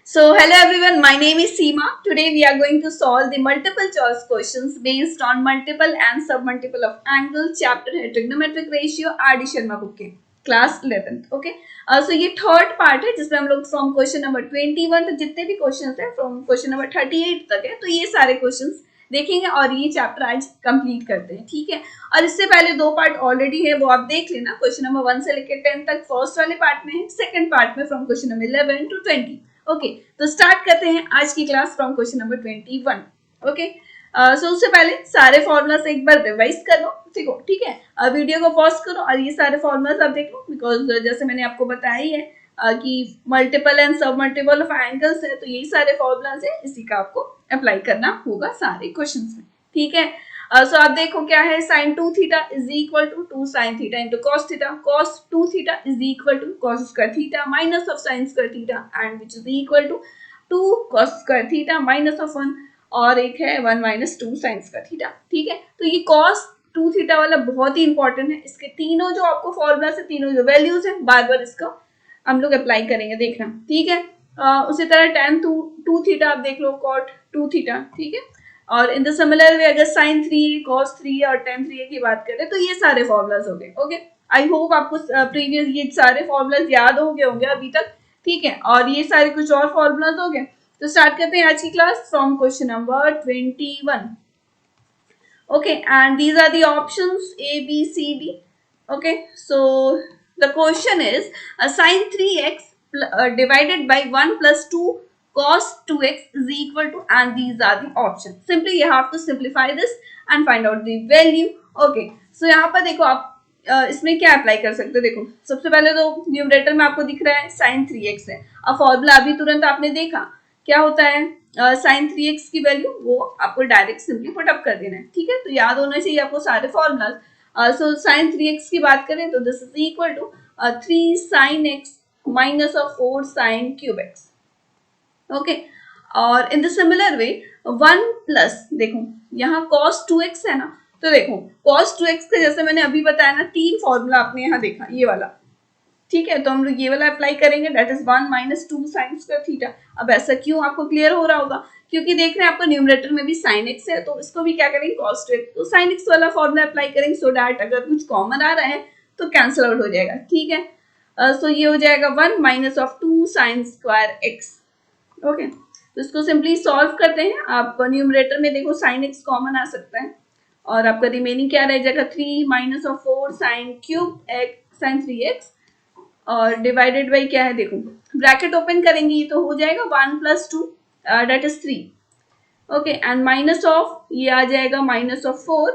So, hello everyone, my name is Seema. Today we are going to solve the multiple choice questions based on multiple and submultiple of angles. Chapter है trigonometric ratio R.D. Sharma book के class 11th. Okay so ये third part है जिसमें हम लोग from question number 21 तक जितने भी क्वेश्चंस है फ्रॉम क्वेश्चन नंबर 38 तक है, तो ये सारे क्वेश्चंस देखेंगे और ये चैप्टर आज कंप्लीट करते हैं. ठीक है, और इससे पहले दो पार्ट ऑलरेडी है, वो आप देख लेना. क्वेश्चन नंबर 1 से लेकर 10 तक फर्स्ट वाले पार्ट में है, सेकंड पार्ट में from question number 11 to 20. Okay तो स्टार्ट करते हैं आज की class from question number 21. Okay so उससे पहले सारे फॉर्मूलास एक बार रिवाइज कर लो. ठीक है, वीडियो को पॉज करो और ये सारे फॉर्मूलास आप देख लो, बिकॉज जैसे मैंने आपको बताया ही है कि मल्टीपल एंड सब मल्टीपल ऑफ एंगल्स है, तो यही सारे फॉर्मूलास है, इसी का आपको अप्लाई करना होगा सारे क्वेश्चंस में. ठीक है, सो आप देखो क्या है, sin 2 theta is equal to 2 sin theta into cos theta, cos 2 theta is equal to cos square theta minus of sin square theta and which is equal to 2 cos square theta minus of 1 और एक है 1 minus 2 sin square theta. ठीक है, तो ये cos 2 theta वाला बहुत ही important है. इसके तीनों जो आपको फॉर्मूला से तीनों जो वैल्यूज है बार बार इसका हम लोग अप्लाई करेंगे, देखना. ठीक है, उसी तरह tan 2 थीटा आप देख लो, cot 2 थीटा. ठीक है, और इन द सिमिलर वे अगर sin 3 cos 3 और tan 3 की बात करें तो ये सारे फॉर्मूलाज हो गए. ओके, आई होप आपको प्रीवियस ये सारे फॉर्मूलाज याद हो गए होंगे अभी तक. ठीक है, और ये सारे कुछ और फॉर्मूलाज हो गए. तो स्टार्ट करते हैं आज की class from question number 21. Okay and these are the options A B C D. Okay so the question is sin 3x divided by 1 plus 2 cos 2x is equal to, and these are the options. Simply you have to simplify this and find out the value. Okay, so यहाँ पर देखो आप इसमें क्या apply कर सकते हो. देखो सबसे पहले तो न्यूमरेटर में आपको दिख रहा है sin 3x है. अब फॉर्मूला अभी तुरंत आपने देखा क्या होता है, sin 3x की वैल्यू वो आपको डायरेक्ट सिंपली पुट अप कर देना है. ठीक है, तो याद होना चाहिए आपको सारे फॉर्मूलाज. सो sin 3x की बात करें तो this is equal to 3 sin x minus of 4 sin cube x. Okay, और in the similar way 1 plus देखो यहाँ cos 2x है ना, तो देखो cos 2x का जैसे मैंने अभी बताया ना, तीन फॉर्मूला आपने यहाँ देखा ये वाला. ठीक है, तो हम लोग ये वाला अप्लाई करेंगे, that is 1 minus 2 sin square theta. अब ऐसा क्यों आपको क्लियर हो रहा होगा, क्योंकि देख रहे हैं आपको न्यूमरेटर में भी sin x है, तो इसको भी क्या करेंगे cos 2x, तो sin x वाला फॉर्मूला अप्लाई करेंगे सो दैट अगर कुछ कॉमन आ रहा है तो कैंसिल आउट हो जाएगा. ठीक है, सो ये हो जाएगा 1 minus of 2 sin square x. Okay, तो इसको सिंपली सॉल्व करते हैं. आप न्यूमरेटर में देखो sin x कॉमन आ सकता है और आपका रिमेनिंग क्या रह जाएगा 3 minus of 4 sin cube x sin 3x और डिवाइडेड बाई क्या है, देखो ब्रैकेट ओपन करेंगे ये तो हो जाएगा 1 plus 2 that is 3. Okay, and minus of ये आ जाएगा minus of 4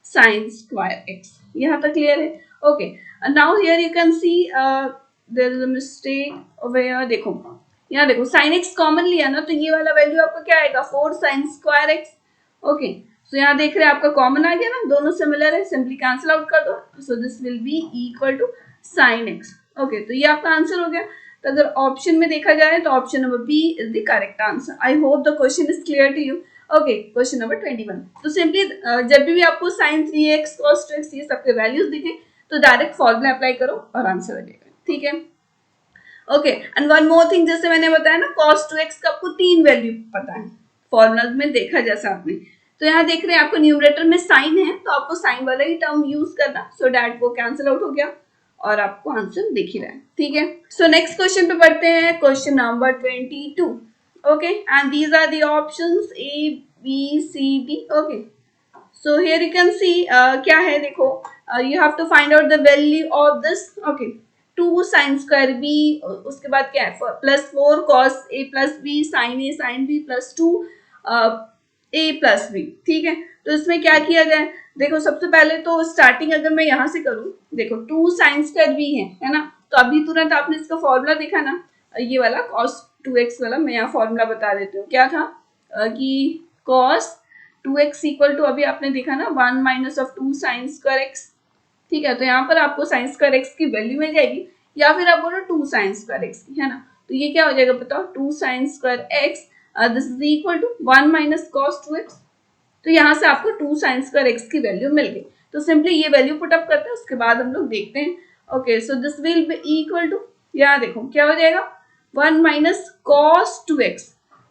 sin square x. यहाँ तक क्लियर है. Okay, now here you can see there is a mistake over here. देखो यहाँ देखो sin x कॉमन लिया ना, तो ये वाला वैल्यू आपका क्या आएगा 4 sin square x. Okay, so यहाँ देख रहे हैं आपका कॉमन आ गया ना, दोनों सिमिलर है, सिंपली कैंसिल आउट कर दो. So this will be equal to sin x. Okay, तो ये आपका आंसर हो गया. तो अगर ऑप्शन में देखा जाए तो option number B is the correct answer. I hope the question is clear to you. Okay, question number 21. तो सिंपली जब भी आपको sin 3x cos 2x ये सबके वैल्यूज दिखे तो डायरेक्ट फॉर्मूला अप्लाई करो और आंसर आ जाएगा. ठीक है, okay, and one more thing, जैसे मैंने बताया ना cos 2x का आपको तीन वैल्यू पता है फॉर्मूलाज में देखा जैसा आपने. तो यहाँ देख रहे हैं आपको न्यूमरेटर में साइन है, तो आपको साइन वाला ही टर्म यूज करना सो दैट वो कैंसिल आउट हो गया और आपको आंसर दिख ही रहा है. ठीक है, सो नेक्स्ट क्वेश्चन पे पढ़ते हैं, question number 22. Okay, and these are the options A B C D. Okay, so here you can see क्या है, देखो you have to find out the value of this. Okay, 2 sin square b, उसके बाद क्या है plus 4 cos a plus b sin a sin b plus 2 a plus b. ठीक है, तो इसमें क्या किया जाए, देखो सबसे पहले तो स्टार्टिंग अगर मैं यहाँ से करूँ, देखो 2 sin स्क्वायर b है ना, तो अभी तुरंत आपने इसका फॉर्मूला देखा ना, ये वाला cos 2x वाला, मैं यहाँ फॉर्मूला बता देती हूँ. क्या था कि cos 2x इक्वल टू अभी आपने देखा ना 1 minus of 2 sin square x. ठीक है, तो यहाँ पर आपको sin स्क्वायर x की वैल्यू मिल जाएगी, या फिर आप बोलो 2 sin स्क्वायर x की, है ना, तो ये क्या हो जाएगा बताओ 2 sin square x this is equal to 1 minus cos 2x. तो यहाँ से आपको 2 sin स्क्वायर x की वैल्यू मिल गई, तो सिंपली ये वैल्यू पुट अप करते हैं, उसके बाद हम लोग देखते हैं. Okay, so this will be equal to, यहाँ देखो क्या हो जाएगा 1 माइनस कॉस 2x।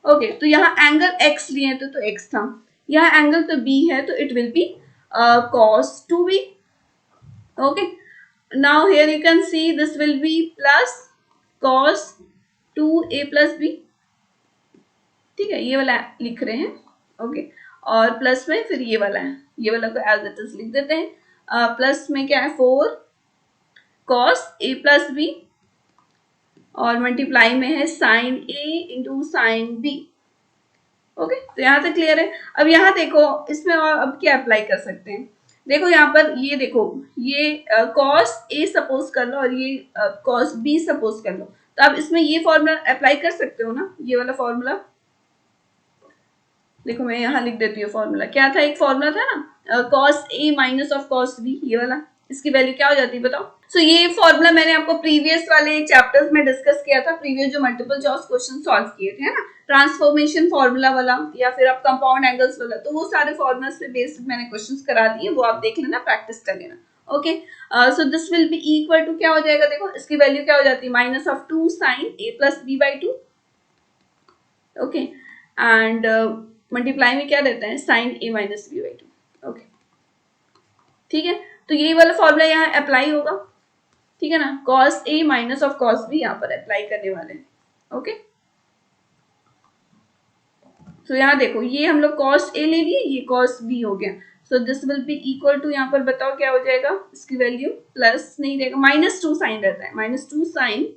ओके, तो यहाँ एंगल x लिए हैं तो x था, यहाँ एंगल तो b है तो it will B cos 2b। Okay, now here you can see this will B plus cos 2a plus b। ठीक है, ये वाला लिख रहे हैं। ओके, और प्लस में फिर ये वाला है, ये वाला को एज इट इज लिख देते हैं। प्लस में क्या है 4 cos a प्लस b, और मल्टीप्लाई में है sine a into sine b। Okay, तो यहाँ तक क्लियर है। अब यहाँ देखो इसमें और अब क्या अप्लाई कर सकते हैं, देखो यहाँ पर ये देखो, ये cos a सपोज कर लो और ये cos b सपोज कर लो, तो अब इसमें ये फॉर्मूला अप्लाई कर सकते हो ना, ये वाला फॉर्मूला। देखो मैं यहाँ लिख देती हूँ फॉर्मूला, क्या था, एक फॉर्मूला था ना cos a minus of cos b, ये वाला, इसकी वैल्यू क्या हो जाती है बताओ। सो ये फॉर्मूला मैंने आपको प्रीवियस वाले चैप्टर्स में डिस्कस किया था, प्रीवियस जो मल्टीपल चॉइस क्वेश्चन सॉल्व किए थे, है ना, ट्रांसफॉर्मेशन फॉर्मूला वाला या फिर आप कंपाउंड एंगल्स वाला, तो वो सारे फॉर्मूलास पे बेस्ड मैंने क्वेश्चंस करा दिए, वो आप देख लेना, प्रैक्टिस कर लेना। Okay, so this will be equal to क्या हो जाएगा, देखो इसकी वैल्यू क्या हो जाती है, minus of 2 sine a plus b by 2। Okay, and multiply में क्या देता है, sine a minus b by 2। Okay, ठीक है, तो यही वाला फॉर्मूला यहाँ अप्लाई होगा, ठीक है ना, cos a minus of cos b यहाँ पर अप्लाई करने वाले हैं। ओके, तो यहाँ देखो ये हम लोग cos a ले लिए, ये cos b हो गया, so this will be equal to, यहाँ पर बताओ क्या हो जाएगा, इसकी वैल्यू प्लस नहीं रहेगा, -2 साइन रहता है, -2 साइन।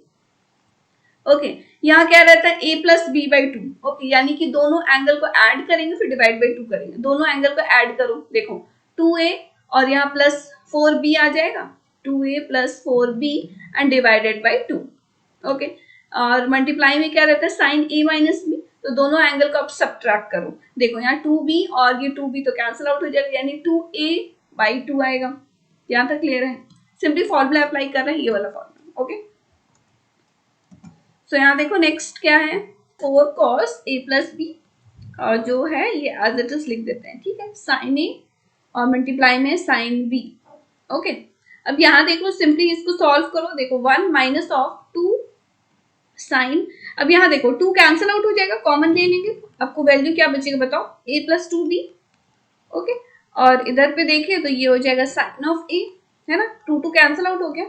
ओके, यहाँ क्या रहता है a plus B by 2। Okay, यानी कि दोनों एंगल को ऐड करेंगे फिर डिवाइड बाई 2 करेंगे, दोनों एंगल को ऐड करो, देखो 2a और यहाँ प्लस 4b आ जाएगा, 2a plus 4b and divided by 2। Okay, और मल्टीप्लाई में क्या रहता है, साइन a माइनस b, तो दोनों एंगल को आप सब्ट्रैक्ट करो, देखो यहाँ 2b और ये 2b तो कैंसिल आउट हो जाएगा, यानी 2a बाई 2 आएगा। यहाँ तक क्लियर है, सिंपली फॉर्मूला अप्लाई कर रहे हैं, ये वाला फॉर्मूला। ओके, सो यहाँ देखो नेक्स्ट क्या है, 4 cos a प्लस b, और जो है ये एज इट इज लिख देते हैं, ठीक है, साइन a और मल्टीप्लाई में साइन b। ओके, अब यहाँ देखो सिंपली इसको सॉल्व करो, देखो 1 माइनस ऑफ 2 साइन, अब यहाँ देखो 2 कैंसिल आउट हो जाएगा, कॉमन ले लेंगे, आपको वैल्यू क्या बचेगा बताओ, a प्लस 2b। ओके, और इधर पे देखिए तो ये हो जाएगा साइन ऑफ a, है ना, 2 कैंसिल आउट हो गया,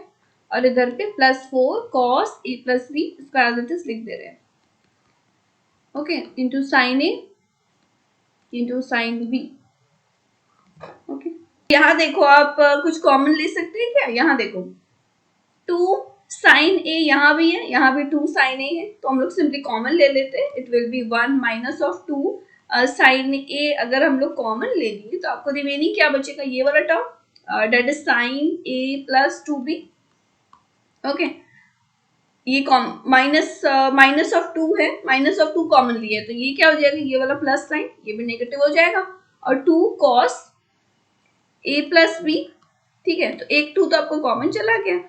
और इधर पे +4 cos a प्लस b, इसका एज इट इज लिख दे रहे हैं। Okay, into sine a into sine b। Okay, यहाँ देखो आप कुछ कॉमन ले सकते हैं क्या, यहाँ देखो 2 साइन a यहाँ भी है, यहाँ भी 2 साइन a है, तो हम लोग सिंपली कॉमन ले लेते हैं, it will be 1 minus of 2 sine a। अगर हम लोग कॉमन ले लिए तो आपको रिमेनिंग क्या बचेगा, ये वाला term, that is sine a plus 2b। Okay, ये माइनस ऑफ 2 है, माइनस ऑफ 2 कॉमन लिए तो ये क्या हो जाएगा, ये वाला प्लस साइन, ये भी नेगेटिव हो जाएगा, और 2 cos a प्लस b। ठीक है, तो एक 2 तो आपको कॉमन चला गया,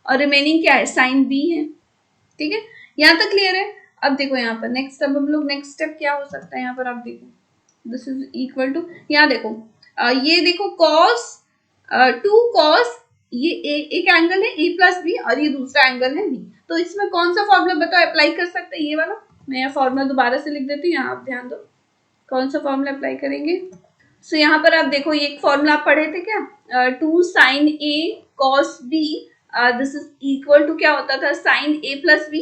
और रिमेनिंग क्या है, साइन b है। ठीक है, यहाँ तक क्लियर है। अब देखो यहाँ पर नेक्स्ट, अब हम लोग नेक्स्ट स्टेप क्या हो सकता है, यहाँ पर आप देखो दिस इज इक्वल टू, यहाँ देखो ये देखो cos 2 cos, ये एक एंगल है a प्लस बी और ये दूसरा एंगल है b, तो इसमें कौन सा फॉर्मूला बताओ अप्लाई कर सकते हैं, ये वाला। मैं यह फॉर्मूला दोबारा से लिख देती हूँ, यहाँ आप ध्यान दो कौन सा फॉर्मूला अप्लाई करेंगे। सो यहाँ पर आप देखो ये एक फॉर्मूला आप पढ़े थे क्या, 2 sine a cos b, this is equal to क्या होता था, sine a plus b।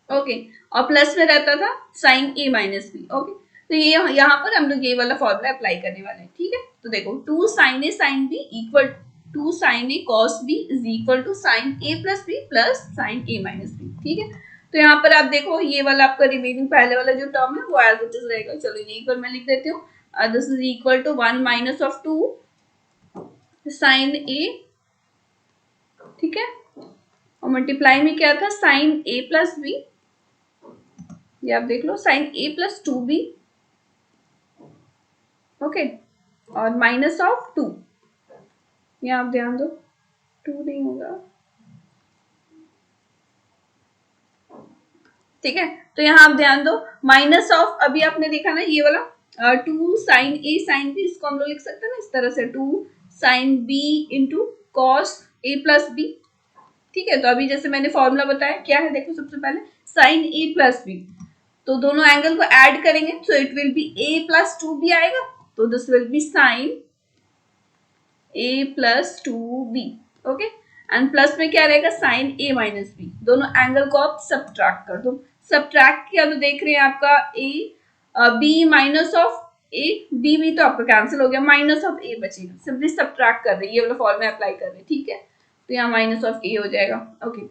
Okay, और प्लस में रहता था sine a minus b। Okay, तो ये यहाँ पर हम लोग ये वाला फॉर्मूला अप्लाई करने वाले हैं। ठीक है, तो देखो 2 sine a sine b equal 2 sine a cos b is equal to sine a plus b plus sine a minus b। ठीक है, तो यहाँ पर आप देखो ये वाला आपका रिमेनिंग पहले वाला जो टर्म है वो एज इट इज रहेगा। चलो यहीं पर मैं लिख देती हूँ, this is equal to 1 minus of 2 sine a। ठीक है, और मल्टीप्लाई में क्या था, साइन a प्लस b, ये आप देख लो sine a plus 2b। Okay, और माइनस ऑफ 2, ये आप ध्यान दो 2 नहीं होगा। ठीक है, तो यहाँ आप ध्यान दो माइनस ऑफ, अभी आपने देखा ना ये वाला 2 साइन a साइन b, इसको हम लोग लिख सकते हैं ना इस तरह से, 2 sine b into cos a plus b। ठीक है, तो अभी जैसे मैंने फॉर्मूला बताया क्या है, देखो सबसे पहले साइन ए प्लस बी, तो दोनों एंगल को ऐड करेंगे तो it will be A plus two B आएगा, तो this will be sine A plus two B. Okay, and plus में क्या रहेगा, साइन ए माइनस बी। दोनों एंगल को आप सब्ट्रैक्ट कर दो, सब्ट्रैक्ट किया तो देख रहे हैं आपका A B minus of A, B B तो आपका कैंसिल हो गया, माइनस ऑफ ए बचेगा, सिंपली सब्ट्रैक्ट कर रहे हैं, ये वाला फॉर्मूला अप्लाई कर रहे हैं, ठीक है, तो यहाँ माइनस ऑफ ए हो जाएगा। ओके,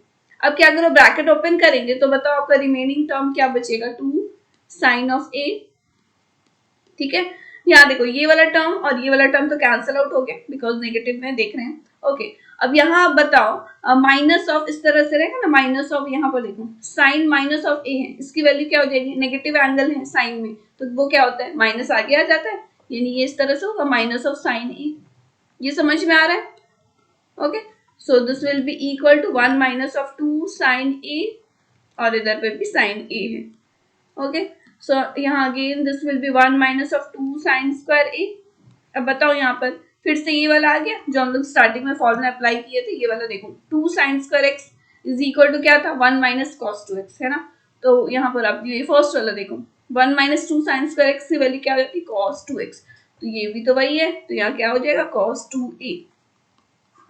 अब क्या करो, ब्रैकेट ओपन करेंगे तो बताओ आपका रिमेनिंग टर्म क्या बचेगा, टू साइन ऑफ ए, ठीक है। यहाँ देखो ये वाला टर्म और ये वाला टर्म तो कैंसिल आउट हो गया बिकॉज नेगेटिव में देख रहे हैं। ओके, अब यहाँ आप बताओ माइनस ऑफ इस तरह से रहेगा ना, माइनस ऑफ यहाँ पर देखो साइन माइनस ऑफ ए है, इसकी वैल्यू क्या हो जाएगी, नेगेटिव एंगल है साइन में, तो वो क्या होता है, माइनस आगे आ जाता है, यानी ये इस तरह से होगा माइनस ऑफ साइन ए। ये समझ में आ रहा है? Okay, so this will be equal to 1 minus of 2 sine a, और इधर पे भी साइन ए है। ओके, सो यहाँ again this will be 1 minus of 2 sine square a. अब बताओ यहाँ पर फिर से ये वाला आ गया जो हम लोग स्टार्टिंग में फॉर्मूला अप्लाई किए थे, ये वाला देखो 2 sine square X is equal to क्या था, 1 माइनस कॉस 2 एक्स, है ना। तो यहाँ पर आप ये फर्स्ट वाला देखो 1 माइनस 2 साइन स्क्वायर एक्स की वैल्यू क्या होती है, कॉस 2 एक्स, तो ये भी तो वही है, तो यहाँ क्या हो जाएगा, cos 2 A.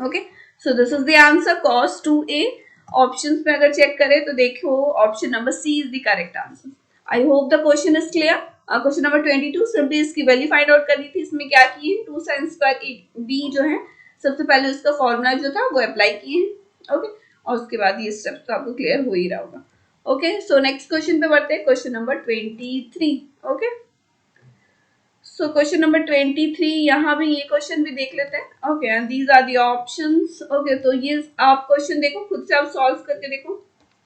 Okay, so this is the answer cos 2 A. Options में अगर चेक करें तो देखो option number C is the correct answer. I hope the question is clear. Question number 22 simply इसकी वैल्यू फाइंड आउट करनी थी, इसमें क्या किए, 2 साइन स्क्वायर ए बी जो है सबसे पहले उसका फॉर्मूला जो था वो अप्लाई किए हैं। ओके, और उसके बाद ये स्टेप्स तो आपको क्लियर हो ही रहा होगा। ओके, सो नेक्स्ट क्वेश्चन पे बढ़ते हैं, question number 23। Okay, so question number 23, यहाँ भी ये क्वेश्चन भी देख लेते हैं। Okay, and these are the options. Okay, तो ये आप क्वेश्चन देखो, खुद से आप सॉल्व करके देखो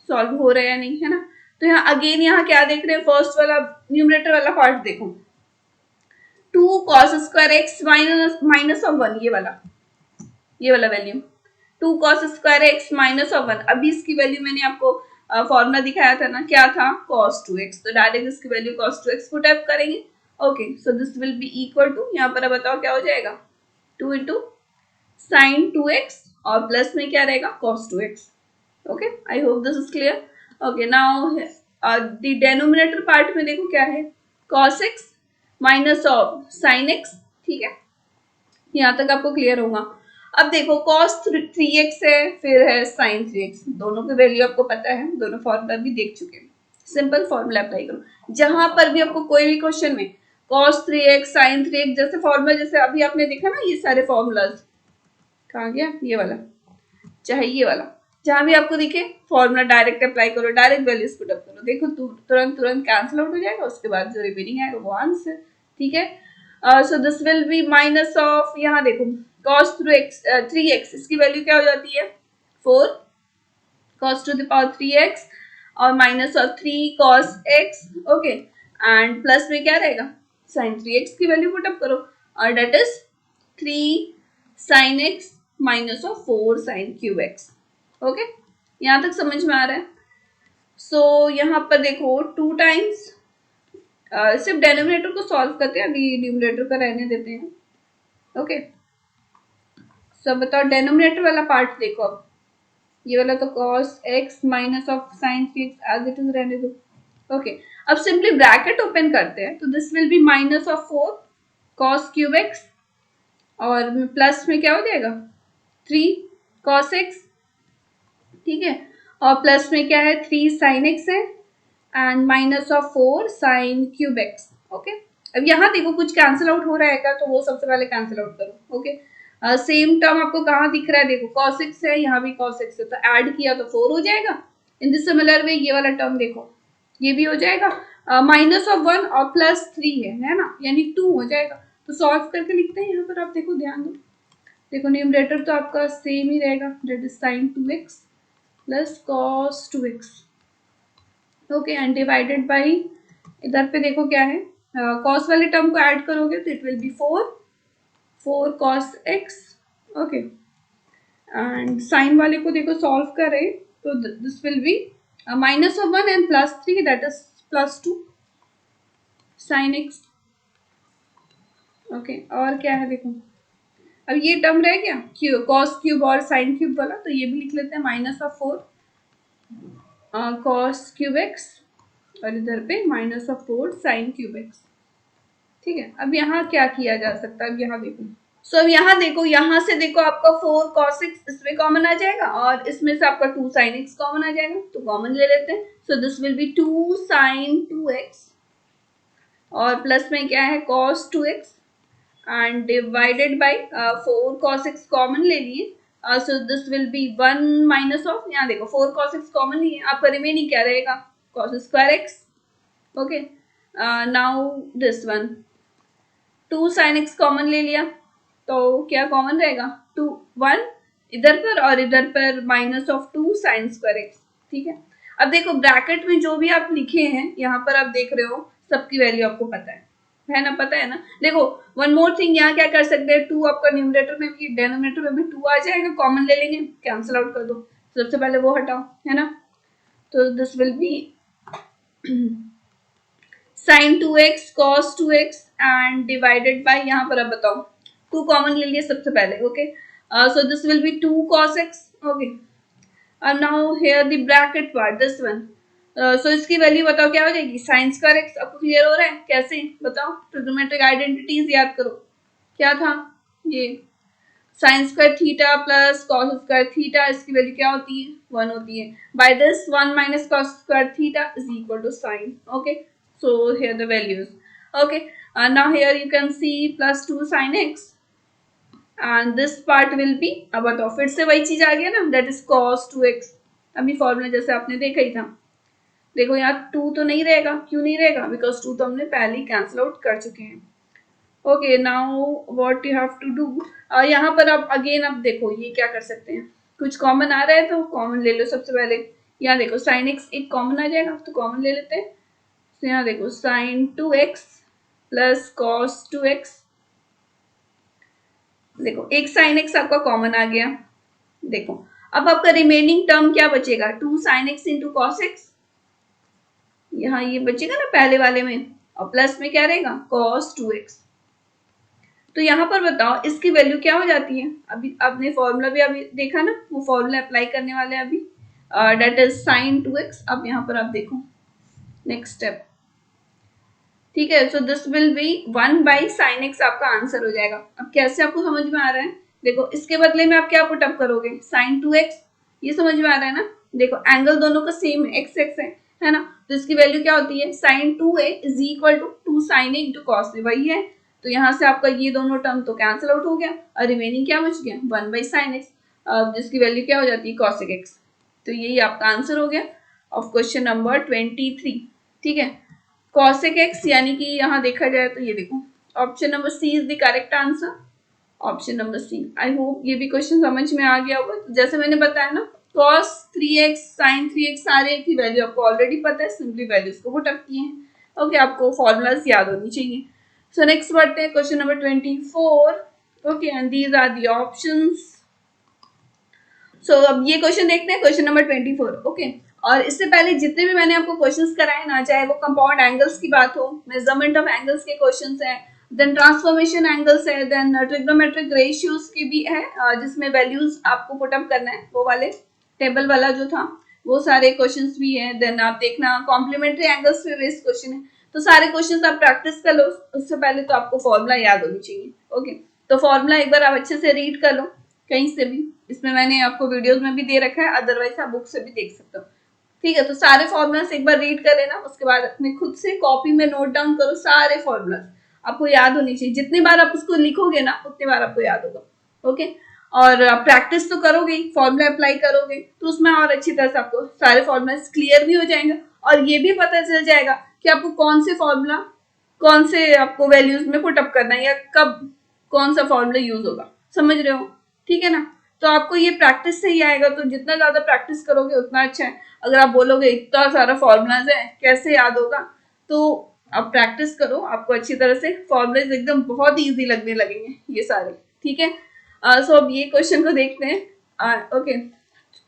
सॉल्व हो रहा है या नहीं, है ना। तो यहाँ अगेन यहाँ क्या देख रहे हैं, फर्स्ट वाला न्यूमरेटर वाला पार्ट देखो, 2 cos square x minus of 1, ये वाला value 2 cos square x minus of 1। अभी इसकी वैल्यू मैंने आपको फॉर्मूला दिखाया था ना, क्या था, cos 2x, तो डायरेक्ट इसकी value cos 2x put up करेंगे। Okay, so this will be equal to, यहाँ पर बताओ क्या हो जाएगा, 2 इंटू साइन 2x और प्लस में क्या रहेगा, cos 2x। Okay, I hope this is clear. Okay, now the denominator part में देखो क्या है, cos x minus of sign x, ठीक है, यहाँ तक आपको क्लियर होगा। अब देखो cos 3x है, फिर है sin 3x, दोनों की वैल्यू आपको पता है, दोनों फॉर्मूला भी देख चुके हैं, सिंपल फॉर्मूला अप्लाई करो। जहां पर भी आपको कोई भी क्वेश्चन में cos 3x sin 3x जैसे फॉर्मूला, जैसे अभी आपने देखा ना ये सारे फॉर्मूलाज, कहाँ गया ये वाला, चाहे ये वाला, जहां भी आपको दिखे फॉर्मूला डायरेक्ट अप्लाई करो, डायरेक्ट वैल्यूज पुट अप करो, देखो तुरंत तुरंत कैंसिल आउट हो जाएगा, उसके बाद जो रिमेनिंग आएगा वो आंसर, ठीक है। So this will be minus of, यहाँ देखो cos 3x, इसकी वैल्यू क्या हो जाती है, 4 cos to the power 3x और minus of 3 cos x। Okay, and plus में क्या रहेगा, sin 3x की वैल्यू पुट अप करो, और that is 3 sin x minus of 4 sin cube x। Okay, यहाँ तक समझ में आ रहा है। सो यहाँ पर देखो 2 टाइम्स, सिर्फ डेनोमिनेटर को सॉल्व करते हैं, अभी न्यूमरेटर का रहने देते हैं। ओके, सब बताओ डेनोमिनेटर वाला पार्ट देखो, अब ये वाला तो cos x minus of sin 3x as it is रहने दो। ओके, अब सिंपली ब्रैकेट ओपन करते हैं, तो this will be minus of 4 cos cube x और प्लस में क्या हो जाएगा 3 cos x, ठीक है, और प्लस में क्या है 3 sin x है and minus of 4 sin cube x। Okay, अब यहाँ देखो कुछ कैंसिल आउट हो रहा है क्या, तो वो सबसे पहले कैंसिल आउट करो। ओके, सेम टर्म आपको कहाँ दिख रहा है, देखो cos x है, यहाँ भी cos x है, तो ऐड किया तो 4 हो जाएगा। इन दिस सिमिलर वे ये वाला टर्म देखो, ये भी हो जाएगा, माइनस ऑफ 1 और प्लस 3 है ना, यानी 2 हो जाएगा। तो सॉल्व करके लिखते हैं, यहाँ पर आप देखो, ध्यान दो, देखो न्यूमरेटर तो आपका सेम ही रहेगा, that is sin 2x plus cos 2x। Okay, and divided by, इधर पे देखो क्या है, cos वाले टर्म को ऐड करोगे तो it will be 4 cos x। Okay, and sine वाले को देखो सॉल्व करें तो this will be minus of 1 and plus 3, that is plus 2 sin x। Okay, और क्या है देखो, अब ये टर्म रह गया कॉस क्यूब और साइन क्यूब वाला, तो ये भी लिख लेते हैं -4 कॉस क्यूब एक्स और इधर पे -4 साइन क्यूब एक्स। ठीक है, अब यहाँ क्या किया जा सकता है, अब यहाँ देखो। सो अब यहाँ देखो, यहाँ से देखो आपका 4 cos x इसमें कॉमन आ जाएगा और इसमें से आपका 2 sin x कॉमन आ जाएगा, तो कॉमन ले लेते हैं। So this will B 2 sin 2x और प्लस में क्या है cos 2x and divided by 4 cos x common ले लिए। सो this will be 1 minus of, यहाँ देखो 4 cos x कॉमन लिए, आपका रिमेनिंग क्या रहेगा cos square x। Okay, now this one 2 sin x common ले लिया, तो क्या कॉमन रहेगा 2 1 इधर पर और इधर पर -2 sin स्क्वायर x। ठीक है, अब देखो ब्रैकेट में जो भी आप लिखे हैं यहाँ पर आप देख रहे हो सबकी वैल्यू आपको पता है ना, पता है ना। देखो वन मोर थिंग, यहाँ क्या कर सकते हैं, 2 आपका न्यूमरेटर में भी डेनोमिनेटर में भी 2 आ जाएगा, कॉमन ले लेंगे, कैंसिल आउट कर दो, सबसे पहले वो हटाओ, है ना। तो this will be sin 2x cos 2x and divided by, यहाँ पर अब बताओ 2 कॉमन ले लिए सबसे पहले। Okay, so this will B 2 cos x। Okay, and now here the bracket part, this one, so इसकी वैल्यू बताओ क्या हो जाएगी sin स्क्वायर x। आपको क्लियर हो रहा है कैसे, बताओ ट्रिग्नोमेट्रिक आइडेंटिटीज याद करो, क्या था ये sin square theta plus cos square theta, इसकी वैल्यू क्या होती है 1 होती है, by this 1 minus cos square theta is equal to sin। Okay, so here the values। okay, now here you can see plus 2 sin x and this part will be, अब बताओ फिर से वही चीज आ गया ना, that is cos 2x। अभी formula जैसे आपने देखा ही था, देखो यहाँ 2 तो नहीं रहेगा, क्यों नहीं रहेगा, बिकॉज 2 तो हमने पहले ही कैंसिल आउट कर चुके हैं। Okay, now what you have to do, यहाँ पर आप अगेन अब देखो ये क्या कर सकते हैं, कुछ कॉमन आ रहा है तो कॉमन ले लो सबसे पहले। यहाँ देखो sin x एक कॉमन आ जाएगा तो कॉमन ले लेते हैं। तो यहाँ देखो sin 2x plus cos 2x, देखो एक sin x आपका कॉमन आ गया। देखो अब आपका रिमेनिंग टर्म क्या बचेगा 2 sin x into cos x, यहाँ ये बचेगा ना पहले वाले में, और प्लस में क्या रहेगा cos 2x। तो यहाँ पर बताओ इसकी वैल्यू क्या हो जाती है, अभी आपने फॉर्मूला भी अभी देखा ना, वो फॉर्मूला अप्लाई करने वाले हैं अभी, डेट इज sin 2x। अब यहाँ पर आप देखो नेक्स्ट स्टेप, ठीक है। So this will be 1 by sine x, आपका आंसर हो जाएगा। अब कैसे आपको समझ में आ रहा है, देखो इसके बदले में आप क्या पुट अप करोगे sin 2x, ये समझ में आ रहा है ना। देखो एंगल दोनों का सेम है, x x है ना, तो इसकी वैल्यू क्या होती है sin 2a is equal to 2 sin a into cos a, वही है। तो यहाँ से आपका ये दोनों टर्म तो कैंसिल आउट हो गया और रिमेनिंग क्या बच गया 1 बाई साइन एक्स, जिसकी वैल्यू क्या हो जाती है cos x। तो यही आपका आंसर हो गया ऑफ क्वेश्चन नंबर 23। ठीक है, cosec x, यानी कि यहाँ देखा जाए तो ये देखो option number C is the correct answer, option number C. I hope ये भी क्वेश्चन समझ में आ गया होगा। तो जैसे मैंने बताया ना cos 3x sin 3x सारे की वैल्यू आपको ऑलरेडी पता है, सिंपली वैल्यूज को पुट अप किए हैं। ओके, आपको फॉर्मूलाज याद होनी चाहिए। सो नेक्स्ट बढ़ते हैं question number 24। Okay, and these are the options. So अब ये क्वेश्चन देखते हैं, क्वेश्चन नंबर 24। ओके, और इससे पहले जितने भी मैंने आपको क्वेश्चंस कराए ना, चाहे वो कंपाउंड एंगल्स की बात हो, मेजरमेंट ऑफ एंगल्स के क्वेश्चंस हैं, देन ट्रांसफॉर्मेशन एंगल्स है, देन ट्रिग्नोमेट्रिक रेशियोज की भी है, जिसमें वैल्यूज आपको पुट अप करना है, वो वाले टेबल वाला जो था वो सारे क्वेश्चंस भी है। देन आप देखना कॉम्प्लीमेंट्री एंगल्स पे बेस्ड क्वेश्चन है, तो सारे क्वेश्चंस आप प्रैक्टिस कर लो। उससे पहले तो आपको फॉर्मूला याद होनी चाहिए। ओके, तो फॉर्मूला एक बार आप अच्छे से रीड कर लो कहीं से भी, इसमें मैंने आपको वीडियोस में भी दे रखा है, अदरवाइज आप बुक से भी देख सकते हो। ठीक है, तो सारे फॉर्मूलास एक बार रीड कर लेना, उसके बाद अपने खुद से कॉपी में नोट डाउन करो सारे फॉर्मूलास, आपको याद होनी चाहिए। जितनी बार आप उसको लिखोगे ना उतनी बार आपको याद होगा। ओके, और प्रैक्टिस तो करोगे, फॉर्मूला अप्लाई करोगे तो उसमें और अच्छी तरह से आपको सारे फॉर्मूलास क्लियर भी हो जाएंगे, और ये भी पता चल जाएगा कि आपको कौन से फॉर्मूला कौन से आपको वैल्यूज में पुट अप करना है, या कब कौन सा फॉर्मूला यूज होगा, समझ रहे हो। ठीक है ना, तो आपको ये प्रैक्टिस से ही आएगा, तो जितना ज्यादा प्रैक्टिस करोगे उतना अच्छा है। अगर आप बोलोगे इतना सारा फॉर्मूलाज है कैसे याद होगा, तो आप प्रैक्टिस करो, आपको अच्छी तरह से फॉर्मूलाज एकदम बहुत इजी लगने लगेंगे ये सारे। ठीक है, सो अब ये क्वेश्चन को देखते हैं। ओके,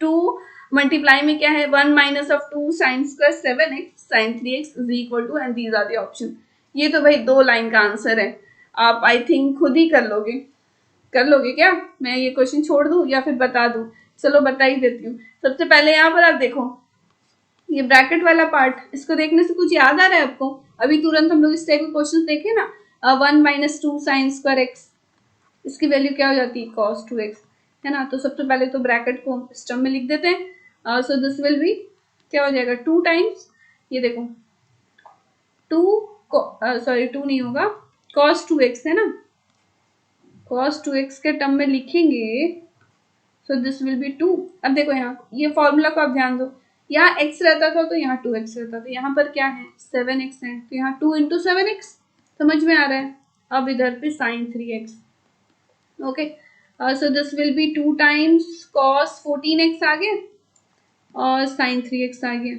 2 मल्टीप्लाई में क्या है 1 minus of 2 sine square 7x sin 3x is equal to, and these are the option. ये तो भाई 2 लाइन का आंसर है, आप आई थिंक खुद ही कर लोगे, कर लोगे क्या? मैं ये क्वेश्चन छोड़ दूं या फिर बता दूं? चलो बता ही देती हूँ। सबसे पहले यहाँ पर आप देखो, ये ब्रैकेट वाला पार्ट, इसको देखने से कुछ याद आ रहा है आपको? अभी तुरंत हम लोग इस टाइप के क्वेश्चन देखे ना, 1 - 2 sin²x, इसकी वैल्यू क्या हो जाती है? cos 2x, है ना। तो सबसे पहले तो ब्रैकेट को इस टर्म में लिख देते हैं। सो दिस विल बी, क्या हो जाएगा? 2 टाइम्स, ये देखो 2 नहीं होगा, cos 2x है ना, cos 2x के टर्म में लिखेंगे, सो दिस विल बी 2। अब देखो यहाँ ये फॉर्मूला को आप ध्यान दो, यहाँ x रहता था तो यहाँ 2x रहता था, यहाँ पर क्या है? 7x है, तो यहाँ 2 × 7x, समझ में आ रहा है? अब इधर पे sin 3x, okay. So this will B 2 times cos 14x आ गया और sin 3x आ गया।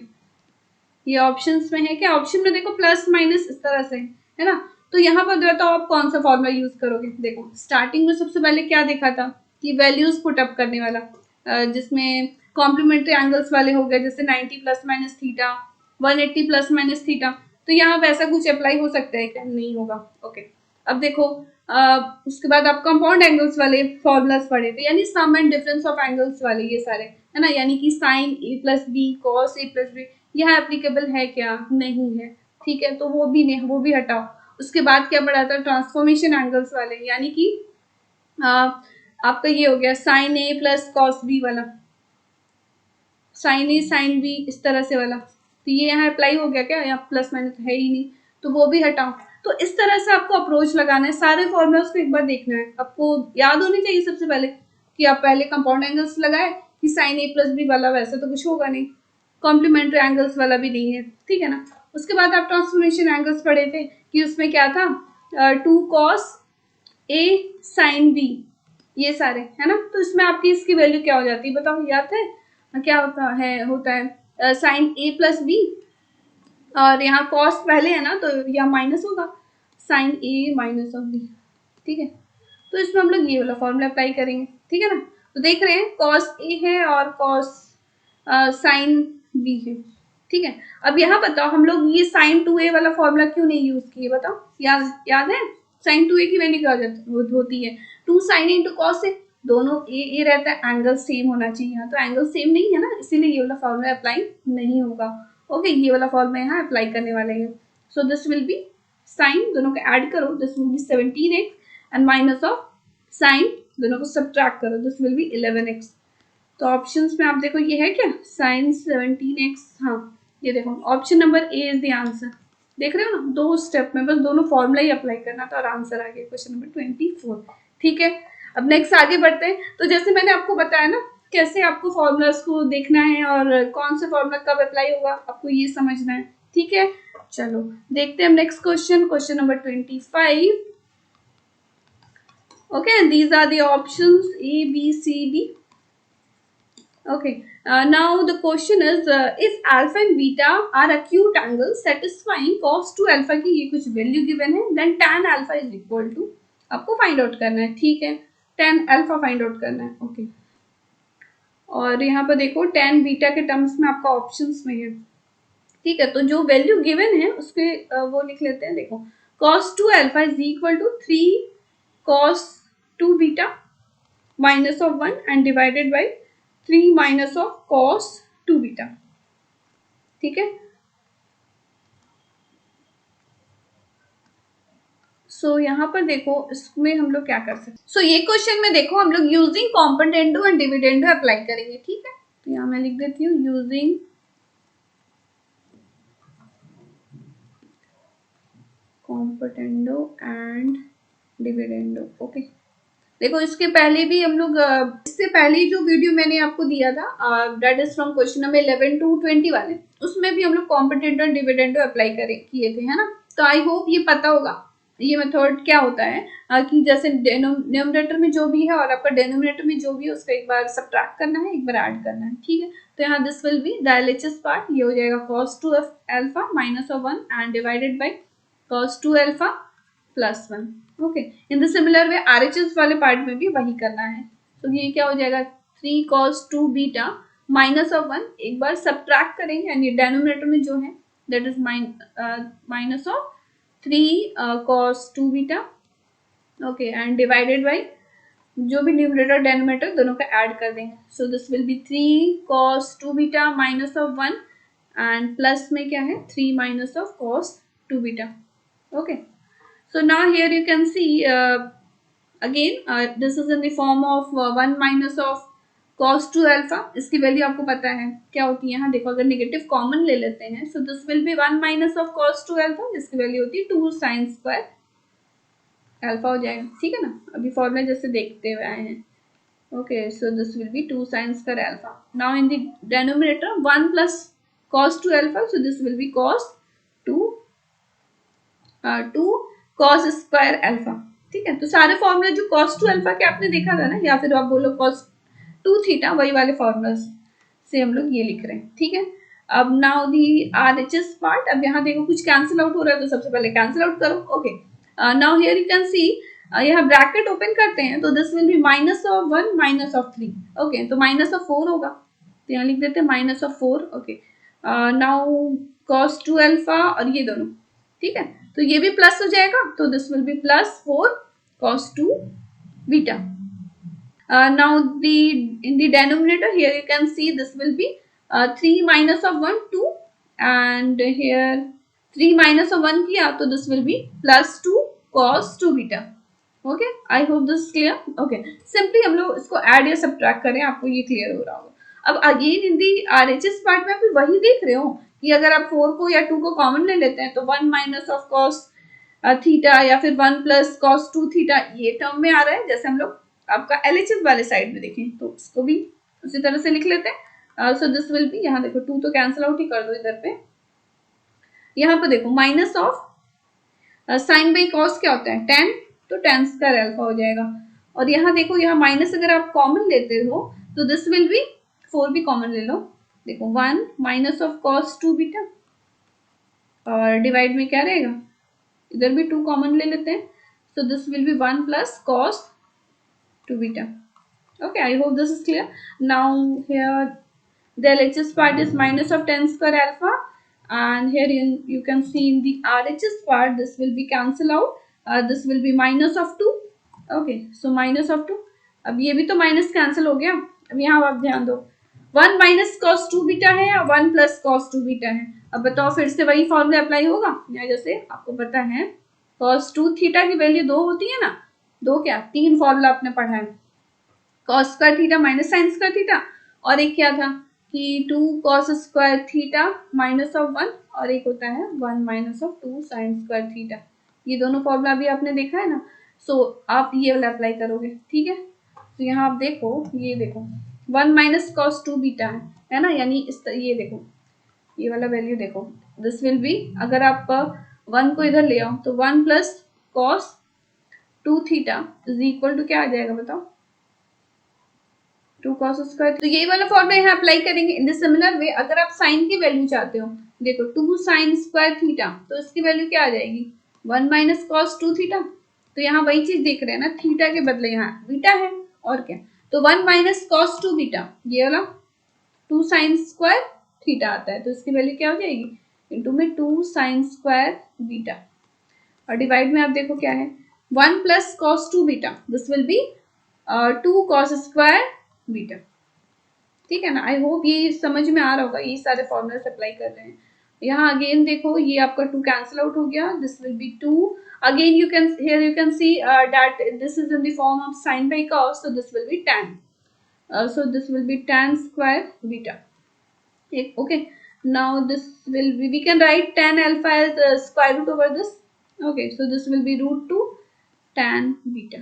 ये ऑप्शंस में है क्या? ऑप्शन में देखो प्लस माइनस इस तरह से, है ना। तो यहाँ पर बताओ आप कौन सा फॉर्मूला यूज करोगे? देखो स्टार्टिंग में सबसे पहले क्या देखा था कि वैल्यूज पुट अप करने वाला, जिसमें कॉम्प्लीमेंट्री एंगल्स वाले हो गए, जैसे 90 ± थीटा, 180 ± थीटा। तो यहाँ वैसा कुछ अप्लाई हो सकता है क्या? नहीं होगा, ओके। अब देखो उसके बाद आप कंपाउंड एंगल्स वाले फॉर्मूलाज पढ़े थे, यानी सम एंड डिफरेंस ऑफ एंगल्स वाले, ये सारे, है ना। यानी कि sin A+B cos A+B, यह एप्लीकेबल है क्या? नहीं है, ठीक है। तो वो भी नहीं, वो भी हटाओ। उसके बाद क्या पढ़ा था? ट्रांसफॉर्मेशन एंगल्स वाले, यानी कि आपका ये हो गया sin A + cos B वाला, sin A sin B इस तरह से वाला, तो ये यहाँ अप्लाई हो गया क्या? यहाँ प्लस माइनस है ही नहीं, तो वो भी हटाओ। तो इस तरह से आपको अप्रोच लगाना है, सारे फॉर्मूलाज को एक बार देखना है, आपको याद होनी चाहिए सबसे पहले कि आप पहले कंपाउंड एंगल्स लगाए कि sin A+B वाला, वैसे तो कुछ होगा नहीं, कॉम्प्लीमेंट्री एंगल्स वाला भी नहीं है, ठीक है ना। उसके बाद आप ट्रांसफॉर्मेशन एंगल्स पढ़े थे कि उसमें क्या था? 2 cos A sin B, ये सारे, है ना। तो इसमें आपकी इसकी वैल्यू क्या हो जाती है बताओ? याद है क्या होता है sin A+B, और यहाँ cos पहले है ना, तो यहाँ माइनस होगा sin A - B, ठीक है। तो इसमें हम लोग ये वाला फॉर्मूला अप्लाई करेंगे, ठीक है ना। तो देख रहे हैं cos A है और cos sin B है, ठीक है। अब यहाँ बताओ हम लोग ये sin 2A वाला फॉर्मूला क्यों नहीं यूज किए? बताओ, याद है? sin 2A की वैल्यू क्या होती है? 2 sin A × cos A, दोनों ए रहता है, एंगल सेम होना चाहिए। यहाँ तो एंगल सेम नहीं है ना, इसीलिए ये वाला फॉर्मूला अप्लाई नहीं होगा, ओके। ये वाला फॉर्मूला यहाँ अप्लाई करने वाले हैं। So this will be sine, दोनों को ऐड करो, this will be 17x and minus of sine, दोनों को सब्ट्रैक्ट करो, दिस विल बी 11x। तो ऑप्शंस में आप देखो ये है क्या? साइन 17x, हाँ ये देखो option number A is the answer. देख रहे हो ना, 2 स्टेप में बस दोनों फॉर्मूला ही अप्लाई करना था और आंसर आ गया, क्वेश्चन नंबर 24, ठीक है। अब नेक्स्ट आगे बढ़ते हैं। तो जैसे मैंने आपको बताया ना कैसे आपको फॉर्मूलाज को देखना है और कौन से फॉर्मूला कब अप्लाई होगा, आपको ये समझना है, ठीक है। चलो देखते हैं next question, question number 25। Okay, these are the options A B C D। Okay, now the question is if alpha and beta are acute angles satisfying cos 2 alpha की ये कुछ वैल्यू गिवन है, then tan alpha is equal to, आपको find out करना है, ठीक है। tan alpha find out करना है, ओके। और यहाँ पर देखो tan बीटा के टर्म्स में आपका ऑप्शंस में है, ठीक है। तो जो वैल्यू गिवन है उसके वो लिख लेते हैं। देखो cos 2 alpha is equal to 3 cos 2 beta minus of 1 and divided by 3 minus of cos 2 beta, ठीक है। सो यहाँ पर देखो इसमें हम लोग क्या कर सकते, सो ये क्वेश्चन में देखो हम लोग using componendo and dividendo apply करेंगे, ठीक है। तो यहाँ मैं लिख देती हूँ using componendo and dividendo, okay. देखो इसके पहले भी हम लोग इससे पहले जो वीडियो मैंने आपको दिया था that is from question number 11 to 20 वाले, उसमें भी हम लोग कॉम्पोनेंट और डिविडेंडो अप्लाई किए थे, है ना। तो आई होप ये पता होगा ये मेथड क्या होता है कि जैसे न्यूमरेटर में जो भी है और आपका डिनोमिनेटर में जो भी है उसको एक बार सब्ट्रैक्ट करना है, एक बार ऐड करना है, ठीक है। तो यहाँ this will be the LHS part, ये हो जाएगा cos 2 alpha minus of 1 and divided by cos 2 alpha plus 1, okay. In the similar way RHS वाले पार्ट में भी वही करना है। तो ये क्या हो जाएगा 3 cos 2 beta माइनस ऑफ 1, एक बार सब्ट्रैक्ट करेंगे यानी डेनोमिनेटर में जो है that is minus of 3 cos 2 beta, okay, and divided by जो भी न्यूमरेटर डेनोमिनेटर दोनों का ऐड कर देंगे. सो this will B 3 cos 2 beta minus of 1 and plus में क्या है 3 minus of cos 2 beta. Okay, so now here you can see again this is in the form of 1 minus of cos 2 alpha. इसकी value आपको पता है क्या होती है. यहाँ देखो अगर नेगेटिव कॉमन ले लेते हैं so this will be 1 minus of cos 2 alpha जिसकी वैल्यू होती है 2 sin स्क्वायर अल्फा हो जाएगा. ठीक है ना, अभी फॉर्मूला जैसे देखते हुए आए हैं. Okay, so this will B 2 sin square alpha. Now in the denominator 1 प्लस cos 2 alpha, so this will B cos 2 2 cos square alpha. ठीक है, तो सारे फॉर्मूला जो cos 2 अल्फा के आपने देखा था ना, या फिर आप बोलो cos 2 थीटा, वही वाले फॉर्मूला से हम लोग ये लिख रहे हैं. ठीक है, अब नाउ दी RHS पार्ट. अब यहाँ देखो कुछ कैंसिल आउट हो रहा है तो सबसे पहले कैंसिल आउट करो. Okay, now here you can सी यहाँ ब्रैकेट ओपन करते हैं तो this will be minus of 1 minus of 3. Okay, तो माइनस ऑफ 4 होगा तो यहाँ लिख देते हैं minus of 4. Okay, now cos 2 alpha और ये दोनों. ठीक है, तो ये भी प्लस हो जाएगा तो this will B plus 4 cos 2 beta. Now in the denominator here you can see this will be 3 minus of 1 2 and here 3 minus of 1 किया तो this will be plus 2 cos 2 beta. Okay, I hope this is clear. Okay, simply हम लोग इसको add या subtract करें, आपको ये clear हो रहा होगा. अब again in the RHS part में आप वही देख रहे हो कि अगर आप 4 को या 2 को कॉमन ले लेते हैं तो 1 माइनस ऑफ cos थीटा या फिर 1 प्लस cos 2 थीटा ये टर्म में आ रहा है. जैसे हम लोग आपका LHS वाले साइड में देखें तो इसको भी उसी तरह से लिख लेते हैं. सो दिस विल बी, यहाँ देखो 2 तो कैंसिल आउट ही कर दो इधर पे. यहाँ पर देखो minus of sign by cos क्या होता है 10, तो tan स्क्वायर अल्फा हो जाएगा. और यहाँ देखो यहाँ माइनस अगर आप कॉमन लेते हो तो दिस विल बी 4 भी कॉमन ले लो. देखो 1 माइनस ऑफ cos 2 बीटा और डिवाइड में क्या रहेगा, इधर भी 2 कॉमन ले लेते हैं. सो दिस विल बी 1 प्लस cos 2 beta. Okay, I hope this is clear. Now here the LHS part is minus of 10 square alpha and here you can see in the RHS part this will be cancel out. This will be minus of 2. Okay, so minus of 2. अब ये भी तो minus cancel हो गया. अब यहाँ आप ध्यान दो 1 माइनस cos 2 बीटा है या 1 प्लस cos 2 बीटा है. अब बताओ फिर से वही फॉर्मूला अप्लाई होगा या जैसे आपको पता है cos 2 थीटा की वैल्यू 2 होती है ना, 2 क्या 3 फॉर्मूला आपने पढ़ा है. cos square theta minus sign square theta और एक क्या था कि 2 cos square theta minus of 1 और एक होता है 1 minus of 2 sine square theta. ये दोनों फॉर्मूला भी आपने देखा है ना. सो आप ये वाला अप्लाई करोगे. ठीक है, तो यहाँ आप देखो ये देखो 1 माइनस cos 2 बीटा है ना, यानी इस ये देखो ये वाला वैल्यू देखो दिस विल बी, अगर आप 1 को इधर ले आओ तो 1 प्लस cos 2 theta is equal to क्या आ जाएगा बताओ 2 cos स्क्वायर. तो यही वाला फॉर्मूला यहाँ अप्लाई करेंगे. इन द सिमिलर वे अगर आप साइन की वैल्यू चाहते हो देखो 2 sin स्क्वायर थीटा तो इसकी वैल्यू क्या आ जाएगी 1 माइनस cos 2 थीटा. तो यहाँ वही चीज देख रहे हैं ना, थीटा के बदले यहाँ बीटा है और क्या, तो 1 माइनस cos 2 बीटा ये वाला 2 sin स्क्वायर थीटा आता है तो इसकी वैल्यू क्या हो जाएगी इंटू में 2 sin स्क्वायर बीटा और डिवाइड में आप देखो क्या है 1 प्लस cos 2 beta this will B 2 cos square beta. ठीक है ना, आई होप ये समझ में आ रहा होगा. ये सारे फॉर्मूले अप्लाई कर रहे हैं. यहाँ अगेन देखो ये आपका 2 कैंसिल आउट हो गया. This will B 2 again you can hear you can see that this is in the form of sine by cos so this will be tan. So this will be tan square beta. Okay, now this will be, we can write tan alpha as square root over this. Okay, so this will be root 2 tan beta.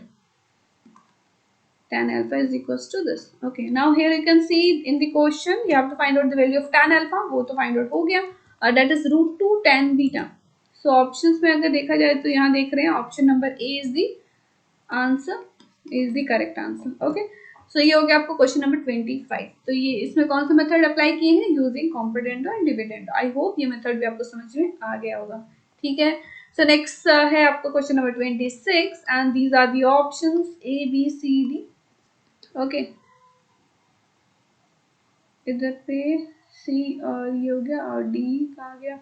Tan alpha is equals to this. Okay, now here you can see in the question you have to find out the value of tan alpha. वो तो find out हो गया. That is root 2 tan beta. So options में अगर देखा जाए तो यहाँ देख रहे हैं option number A is the answer, is the correct answer. Okay, so ये हो गया आपको question number 25. तो ये इसमें कौन सा मेथड अप्लाई किए हैं using competendo and dividendo. I hope ये मेथड भी आपको समझ में आ गया होगा. ठीक है, so next है आपका question number 26 and these are the options A, B, C, D. Okay, इधर पे सी और ये हो गया और डी कहाँ गया,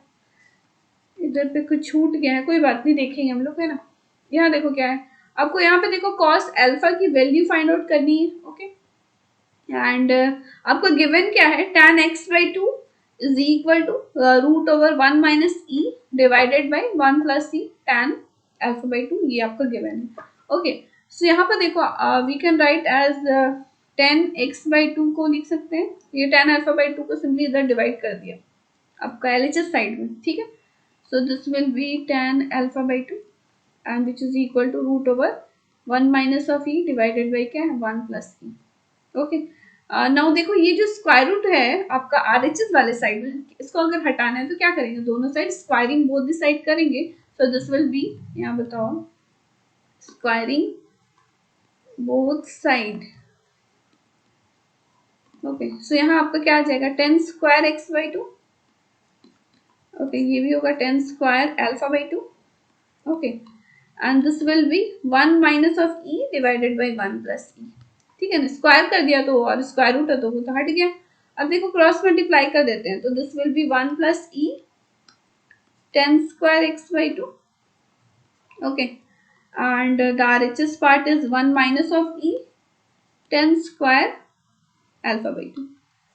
इधर पे कुछ छूट गया है, कोई बात नहीं देखेंगे हम लोग है ना. यहाँ देखो क्या है आपको यहाँ पे देखो कॉस अल्फा की वैल्यू फाइंड आउट करनी है, ओके। एंड आपको गिवन क्या है, tan x by 2 is equal to root over 1 minus E divided by 1 plus E tan alpha by 2, ये आपको गिवन है, ओके। सो यहाँ पर देखो we can write as tan x by 2 को लिख सकते हैं, ये tan अल्फा by 2 को सिंपली इधर डिवाइड कर दिया आपका LHS साइड में, ठीक है। So this will be tan alpha by 2 and which is equal to root over 1 minus of e divided by क्या है 1 plus e, ओके। नाउ देखो ये जो स्क्वायर रूट है आपका RHS वाले साइड में, इसको अगर हटाना है तो क्या करेंगे, दोनों side squaring both the side करेंगे। सो दिस विल बी, यहाँ बताओ, squaring both side, okay. So यहाँ आपका क्या आ जाएगा, 10 स्क्वायर x by 2, ओके, ये भी होगा 10 square alpha by 2, okay. And this will be 1 minus of e divided by 1 plus e, ठीक है ना, स्क्वायर कर दिया तो, और स्क्वायर रूट है तो वो तो हट गया। अब देखो क्रॉस मल्टीप्लाई कर देते हैं, तो this will be 1 plus e 10 square x by 2, okay. And the RHS part is 1 minus of e 10 square alpha by 2,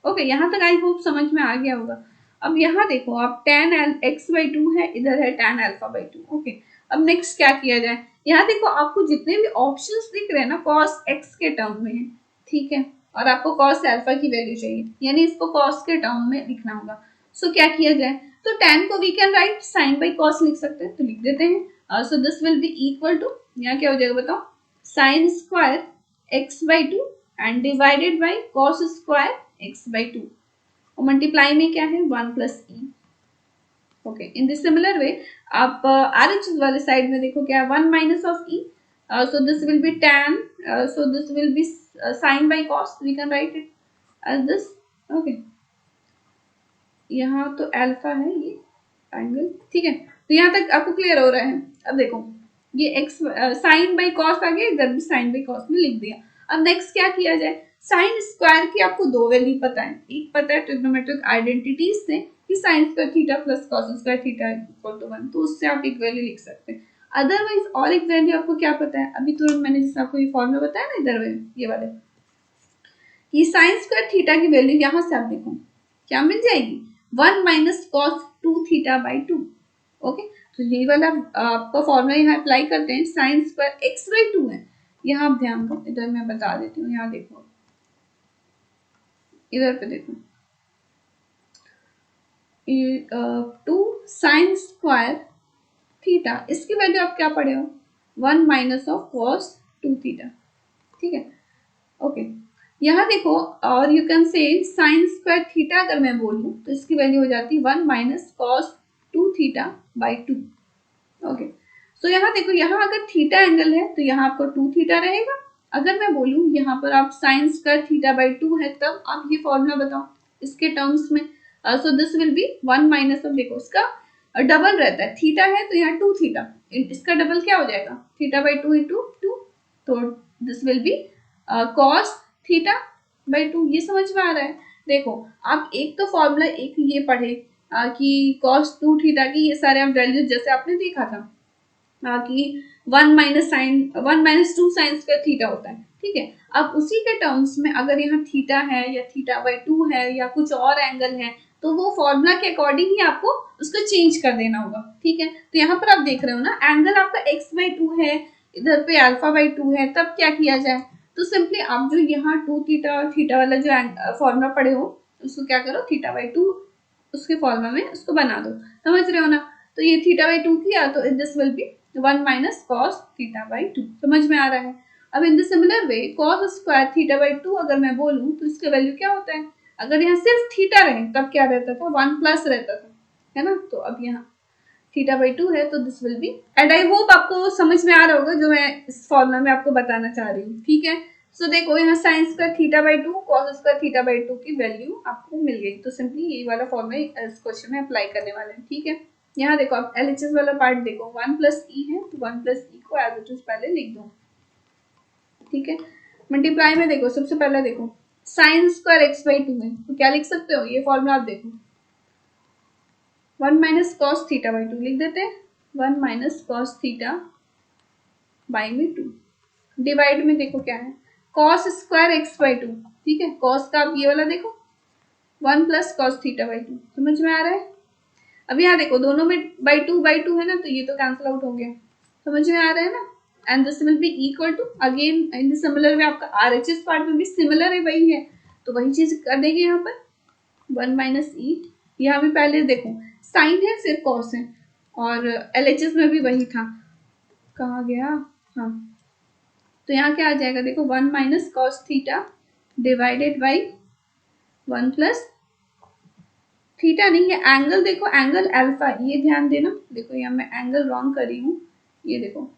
okay. यहाँ तक आई होप समझ में आ गया होगा। अब यहाँ देखो आप tan x by 2 है, इधर है tan अल्फा by 2, ओके। अब नेक्स्ट क्या किया जाए, यहाँ देखो आपको जितने भी ऑप्शंस दिख रहे हैं ना cos x के टर्म में है, ठीक है, और आपको cos अल्फा की वैल्यू चाहिए, यानी इसको cos के टर्म में लिखना होगा। सो क्या किया जाए, तो tan को we can write sin by cos लिख सकते हैं, तो लिख देते हैं। So this will be equal to, यहाँ क्या हो जाएगा बताओ, sin square x by 2 and divided by cos square x by 2, और मल्टीप्लाई में क्या है 1 plus E, okay. In this similar way आप RHS वाले साइड में देखो क्या है 1 minus of E, so this will be tan, so this will be sin by cos, we can write it as this, okay. यहाँ तो alpha है ये एंगल, ठीक है, तो यहाँ तक आपको क्लियर हो रहा है। अब देखो ये x साइन बाई कॉस आ गया, इधर भी साइन बाई कॉस में लिख दिया। अब नेक्स्ट क्या किया जाए, साइन स्क्वायर की आपको दो वैल्यू पता है, एक पता है ट्रिग्नोमेट्रिक आइडेंटिटीज से कि sine square theta plus cos square theta equal to 1, तो उससे आप एक वैल्यू लिख सकते हैं। अदरवाइज और एक वैल्यू आपको क्या पता है, अभी तुरंत मैंने जैसे आपको ये फॉर्मूला बताया ना इधर ये वाले, ये साइन स्क्वायर थीटा की वैल्यू यहाँ से आप देखो क्या मिल जाएगी, 1 minus cos 2 theta by 2, okay. तो ये वाला आपका फॉर्मूला यहाँ अप्लाई करते हैं, साइन स्क्वायर x बाई 2 है, यहाँ आप ध्यान दो, इधर मैं बता देती हूँ, यहाँ देखो, इधर पे देखो, 2 साइन स्क्वायर थीटा, इसकी वैल्यू आप क्या पढ़े हो, 1 माइनस ऑफ कॉस 2 थीटा, ठीक है, ओके। यहाँ देखो, और you can say sign square theta अगर मैं बोलूँ तो इसकी वैल्यू हो जाती है 1 minus cos 2 theta by 2, okay. So यहाँ देखो, यहाँ अगर थीटा एंगल है तो यहाँ आपको 2 थीटा रहेगा, अगर मैं बोलूँ यहाँ पर आप साइन स्क्वायर थीटा बाई 2 है, तब आप ये फॉर्मूला बताओ इसके टर्म्स में। सो this will be 1 minus of, देखो इसका डबल रहता है, थीटा है तो यहाँ 2 थीटा, इसका डबल क्या हो जाएगा, थीटा बाई 2 इंटू 2, तो this will B cos theta by 2, ये समझ में आ रहा है। देखो आप एक तो फॉर्मूला एक ये पढ़े कि cos 2 थीटा की ये सारे आप वैल्यूज जैसे आपने देखा था कि 1 minus sine 1 minus 2 sine square theta होता है, ठीक है। अब उसी के टर्म्स में अगर यहाँ थीटा है या थीटा बाई 2 है या कुछ और एंगल है, तो वो फॉर्मूला के अकॉर्डिंग ही आपको उसको चेंज कर देना होगा, ठीक है। तो यहाँ पर आप देख रहे हो ना, एंगल आपका x बाई 2 है, इधर पे अल्फा बाई 2 है, तब क्या किया जाए, तो सिंपली आप जो यहाँ 2 थीटा और थीटा वाला जो फॉर्मूला पढ़े हो उसको क्या करो, थीटा बाई 2 उसके फॉर्मूला में उसको बना दो, समझ रहे हो ना। तो ये थीटा बाई 2 किया तो this will be 1 minus cos theta by 2, समझ में आ रहा है। अब इन the similar way cos square theta by 2 अगर मैं बोलूँ तो इसका वैल्यू क्या होता है, अगर यहाँ सिर्फ थीटा रहे तब क्या रहता था, 1 प्लस रहता था, है ना। तो अब यहाँ थीटा बाई 2 है तो this will B, and I hope आपको समझ में आ रहा होगा जो मैं इस फॉर्मूला में आपको बताना चाह रही हूँ, ठीक है। सो देखो यहाँ sign square theta by 2 cos square theta by 2 की वैल्यू आपको मिल गई, तो सिंपली यही वाला फॉर्मूला इस क्वेश्चन में अप्लाई करने वाले हैं, ठीक है। यहाँ देखो आप LHS वाला पार्ट देखो, 1 प्लस ई है तो 1 प्लस ई को एज इट इज पहले लिख दो, ठीक है। मल्टीप्लाई में देखो, सबसे पहले देखो साइन स्क्वायर एक्स बाई 2 है तो क्या लिख सकते हो, ये फॉर्मूला आप देखो 1 माइनस कॉस थीटा बाई 2 लिख देते हैं, 1 माइनस कॉस थीटा बाई में 2, डिवाइड में देखो क्या है, cos स्क्वायर x बाई 2, ठीक है। cos का आप ये वाला देखो 1 प्लस कॉस थीटा बाई 2, समझ में आ रहा है। अब यहाँ देखो दोनों में बाई टू है ना, तो ये तो कैंसिल आउट हो गया, समझ में आ रहा है ना। And this will be equal to, again in similar में आपका आरएचएस पार्ट में भी सिमिलर है, वही है, तो वही चीज कर देंगे यहाँ पर 1 माइनस ई। यहाँ भी पहले देखो साइन है फिर कॉस है, और एलएचएस में भी वही था, कहाँ गया, हाँ, तो यहाँ क्या आ जाएगा देखो 1 minus cos theta divided by 1 plus theta नहीं है एंगल, देखो एंगल अल्फा, ये ध्यान देना, देखो यहाँ मैं एंगल रॉन्ग करी हूँ, ये देखो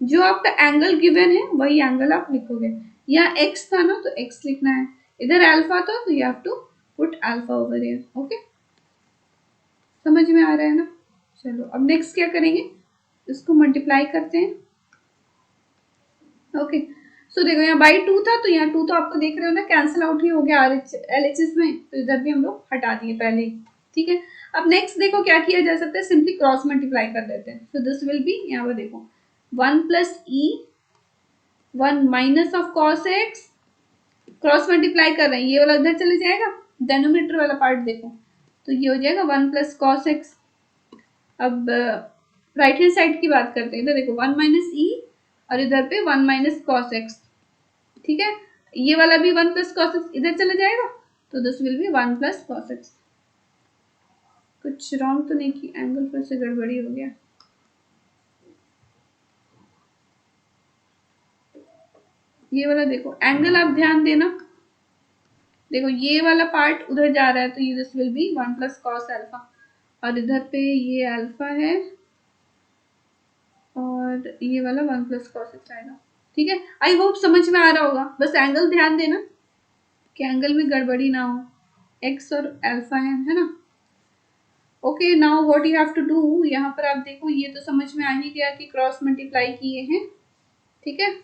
जो आपका एंगल गिवन है वही एंगल आप लिखोगे, यहाँ एक्स था ना तो एक्स लिखना है, इधर अल्फा था तो you have to put alpha over here, okay, समझ में आ रहा है ना। चलो अब नेक्स्ट क्या करेंगे, इसको मल्टीप्लाई करते हैं, ओके। सो देखो यहाँ बाई 2 था, तो यहाँ 2 तो आपको देख रहे हो ना कैंसिल आउट ही हो गया एलएचएस में, तो इधर भी हम लोग हटा दिए पहले ही, ठीक है। अब नेक्स्ट देखो क्या किया जा सकता है, सिंपली क्रॉस मल्टीप्लाई कर देते हैं, सो दिस विल बी, यहाँ पर देखो 1 plus E 1 minus of cos x, cross multiply कर रहे हैं, ये वाला इधर चले जाएगा, डेनोमिनेटर वाला पार्ट देखो, तो ये हो जाएगा 1 प्लस कॉस एक्स। अब राइट हैंड साइड की बात करते हैं, इधर देखो 1 माइनस ई और इधर पे 1 माइनस कॉस एक्स, ठीक है, ये वाला भी 1 प्लस कॉस एक्स इधर चला जाएगा, तो this will be 1 plus cos x. कुछ रॉन्ग तो नहीं की, एंगल फिर से गड़बड़ी हो गया, ये वाला देखो एंगल आप ध्यान देना, देखो ये वाला पार्ट उधर जा रहा है, तो ये this will be 1 plus cos alpha, और इधर पे ये अल्फा है और ये वाला 1 प्लस कॉस एक्स आएगा, ठीक है। आई होप समझ में आ रहा होगा, बस एंगल ध्यान देना कि एंगल में गड़बड़ी ना हो, एक्स और अल्फा है ना। Okay now what you have to do, यहाँ पर आप देखो ये तो समझ में आ ही गया कि क्रॉस मल्टीप्लाई किए हैं, ठीक है।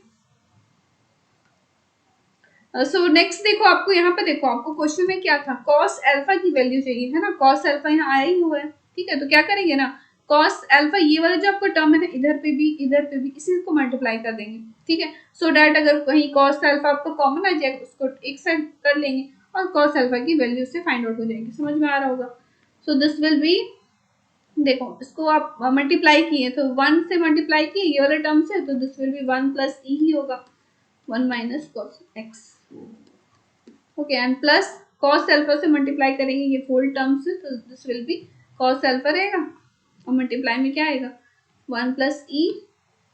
सो नेक्स्ट देखो आपको यहाँ पे देखो, आपको क्वेश्चन में क्या था, कॉस अल्फा की वैल्यू चाहिए है ना, कॉस अल्फा यहाँ आया ही हुआ है, ठीक है, तो क्या करेंगे ना, कॉस अल्फा ये वाला जो आपको टर्म है ना, इधर पे भी इसी को मल्टीप्लाई कर देंगे, ठीक है, सो डैट अगर कहीं कॉस अल्फा आपको कॉमन आ जाएगा उसको एक साइड कर लेंगे और कॉस अल्फा की वैल्यू से फाइंड आउट हो जाएगी, समझ में आ रहा होगा। सो दिस विल बी, देखो इसको आप मल्टीप्लाई किए तो 1 से मल्टीप्लाई किए ये वाले टर्म से, तो दिस विल बी 1 प्लस ई ही होगा, 1 minus cos x, okay, and plus cos alpha से मल्टीप्लाई करेंगे ये होल टर्म से, तो this will B cos alpha रहेगा, और मल्टीप्लाई में क्या आएगा 1 plus E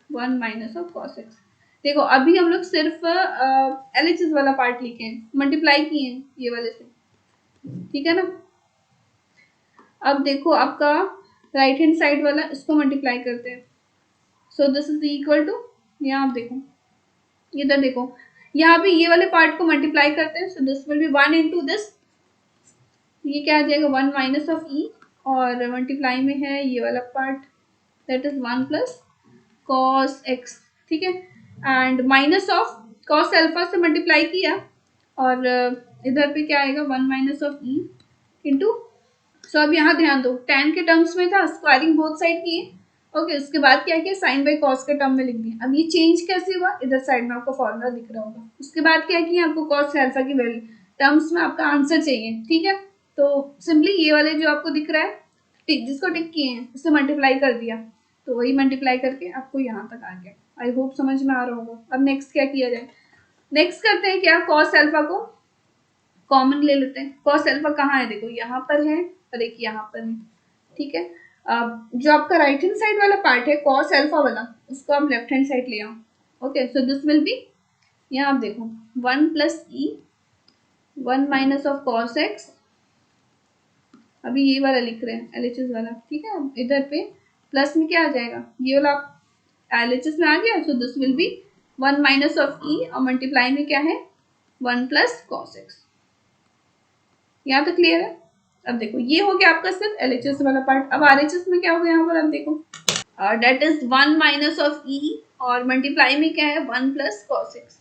1 minus of cos x. देखो अभी हम लोग सिर्फ एलएचएस वाला पार्ट लिखे हैं, मल्टीप्लाई किए हैं ये वाले से, ठीक है ना। अब देखो आपका राइट हैंड साइड वाला, इसको मल्टीप्लाई करते हैं, so this is equal to, यहाँ आप देखो इधर देखो यहाँ भी ये वाले पार्ट को मल्टीप्लाई करते हैं, so this will be 1 into this, ये क्या आ जाएगा 1 माइनस ऑफ ई, और मल्टीप्लाई में है ये वाला part, that is 1 plus cos x, ठीक है, and minus of cos alpha से मल्टीप्लाई किया, और इधर पे क्या आएगा 1 माइनस ऑफ ई इंटू, सो अब यहाँ ध्यान दो tan के टर्म्स में था, स्क्वायरिंग बोथ साइड किए, ओके, उसके बाद क्या किया साइन बाई कॉस के टर्म में लिख दिया, अब ये चेंज कैसे हुआ, इधर साइड में आपको फॉर्मूला दिख रहा होगा, उसके बाद क्या किया आपको कॉस अल्फा की वैल्यू टर्म्स में आपका आंसर चाहिए, ठीक है, तो सिंपली ये वाले जो आपको दिख रहा है टिक, जिसको टिक किए हैं उससे मल्टीप्लाई कर दिया, तो वही मल्टीप्लाई करके आपको यहाँ तक आ गया, आई होप समझ में आ रहा होगा। अब नेक्स्ट क्या किया जाए, नेक्स्ट करते हैं क्या, कॉस अल्फा को कॉमन ले लेते हैं, कॉस अल्फा कहाँ है देखो यहाँ पर है और एक यहाँ पर है, ठीक है। अब जो आपका राइट हैंड साइड वाला पार्ट है कॉस अल्फा वाला, उसको आप लेफ्ट हैंड साइड ले आओ, okay, so this will B, यहाँ आप देखो 1 plus E 1 minus of cos x, अभी ये वाला लिख रहे हैं एलएचएस वाला, ठीक है, अब इधर पे प्लस में क्या आ जाएगा, ये वाला एलएचएस में आ गया, so this will be 1 minus of e, और मल्टीप्लाई में क्या है 1 प्लस कॉस एक्स, यहाँ तक क्लियर है। अब देखो ये हो गया आपका सिर्फ एलएचएस वाला पार्ट, अब आरएचएस में क्या होगा यहाँ पर आप देखो, date is 1 minus of e, और मल्टीप्लाई में क्या है 1 प्लस कॉस एक्स,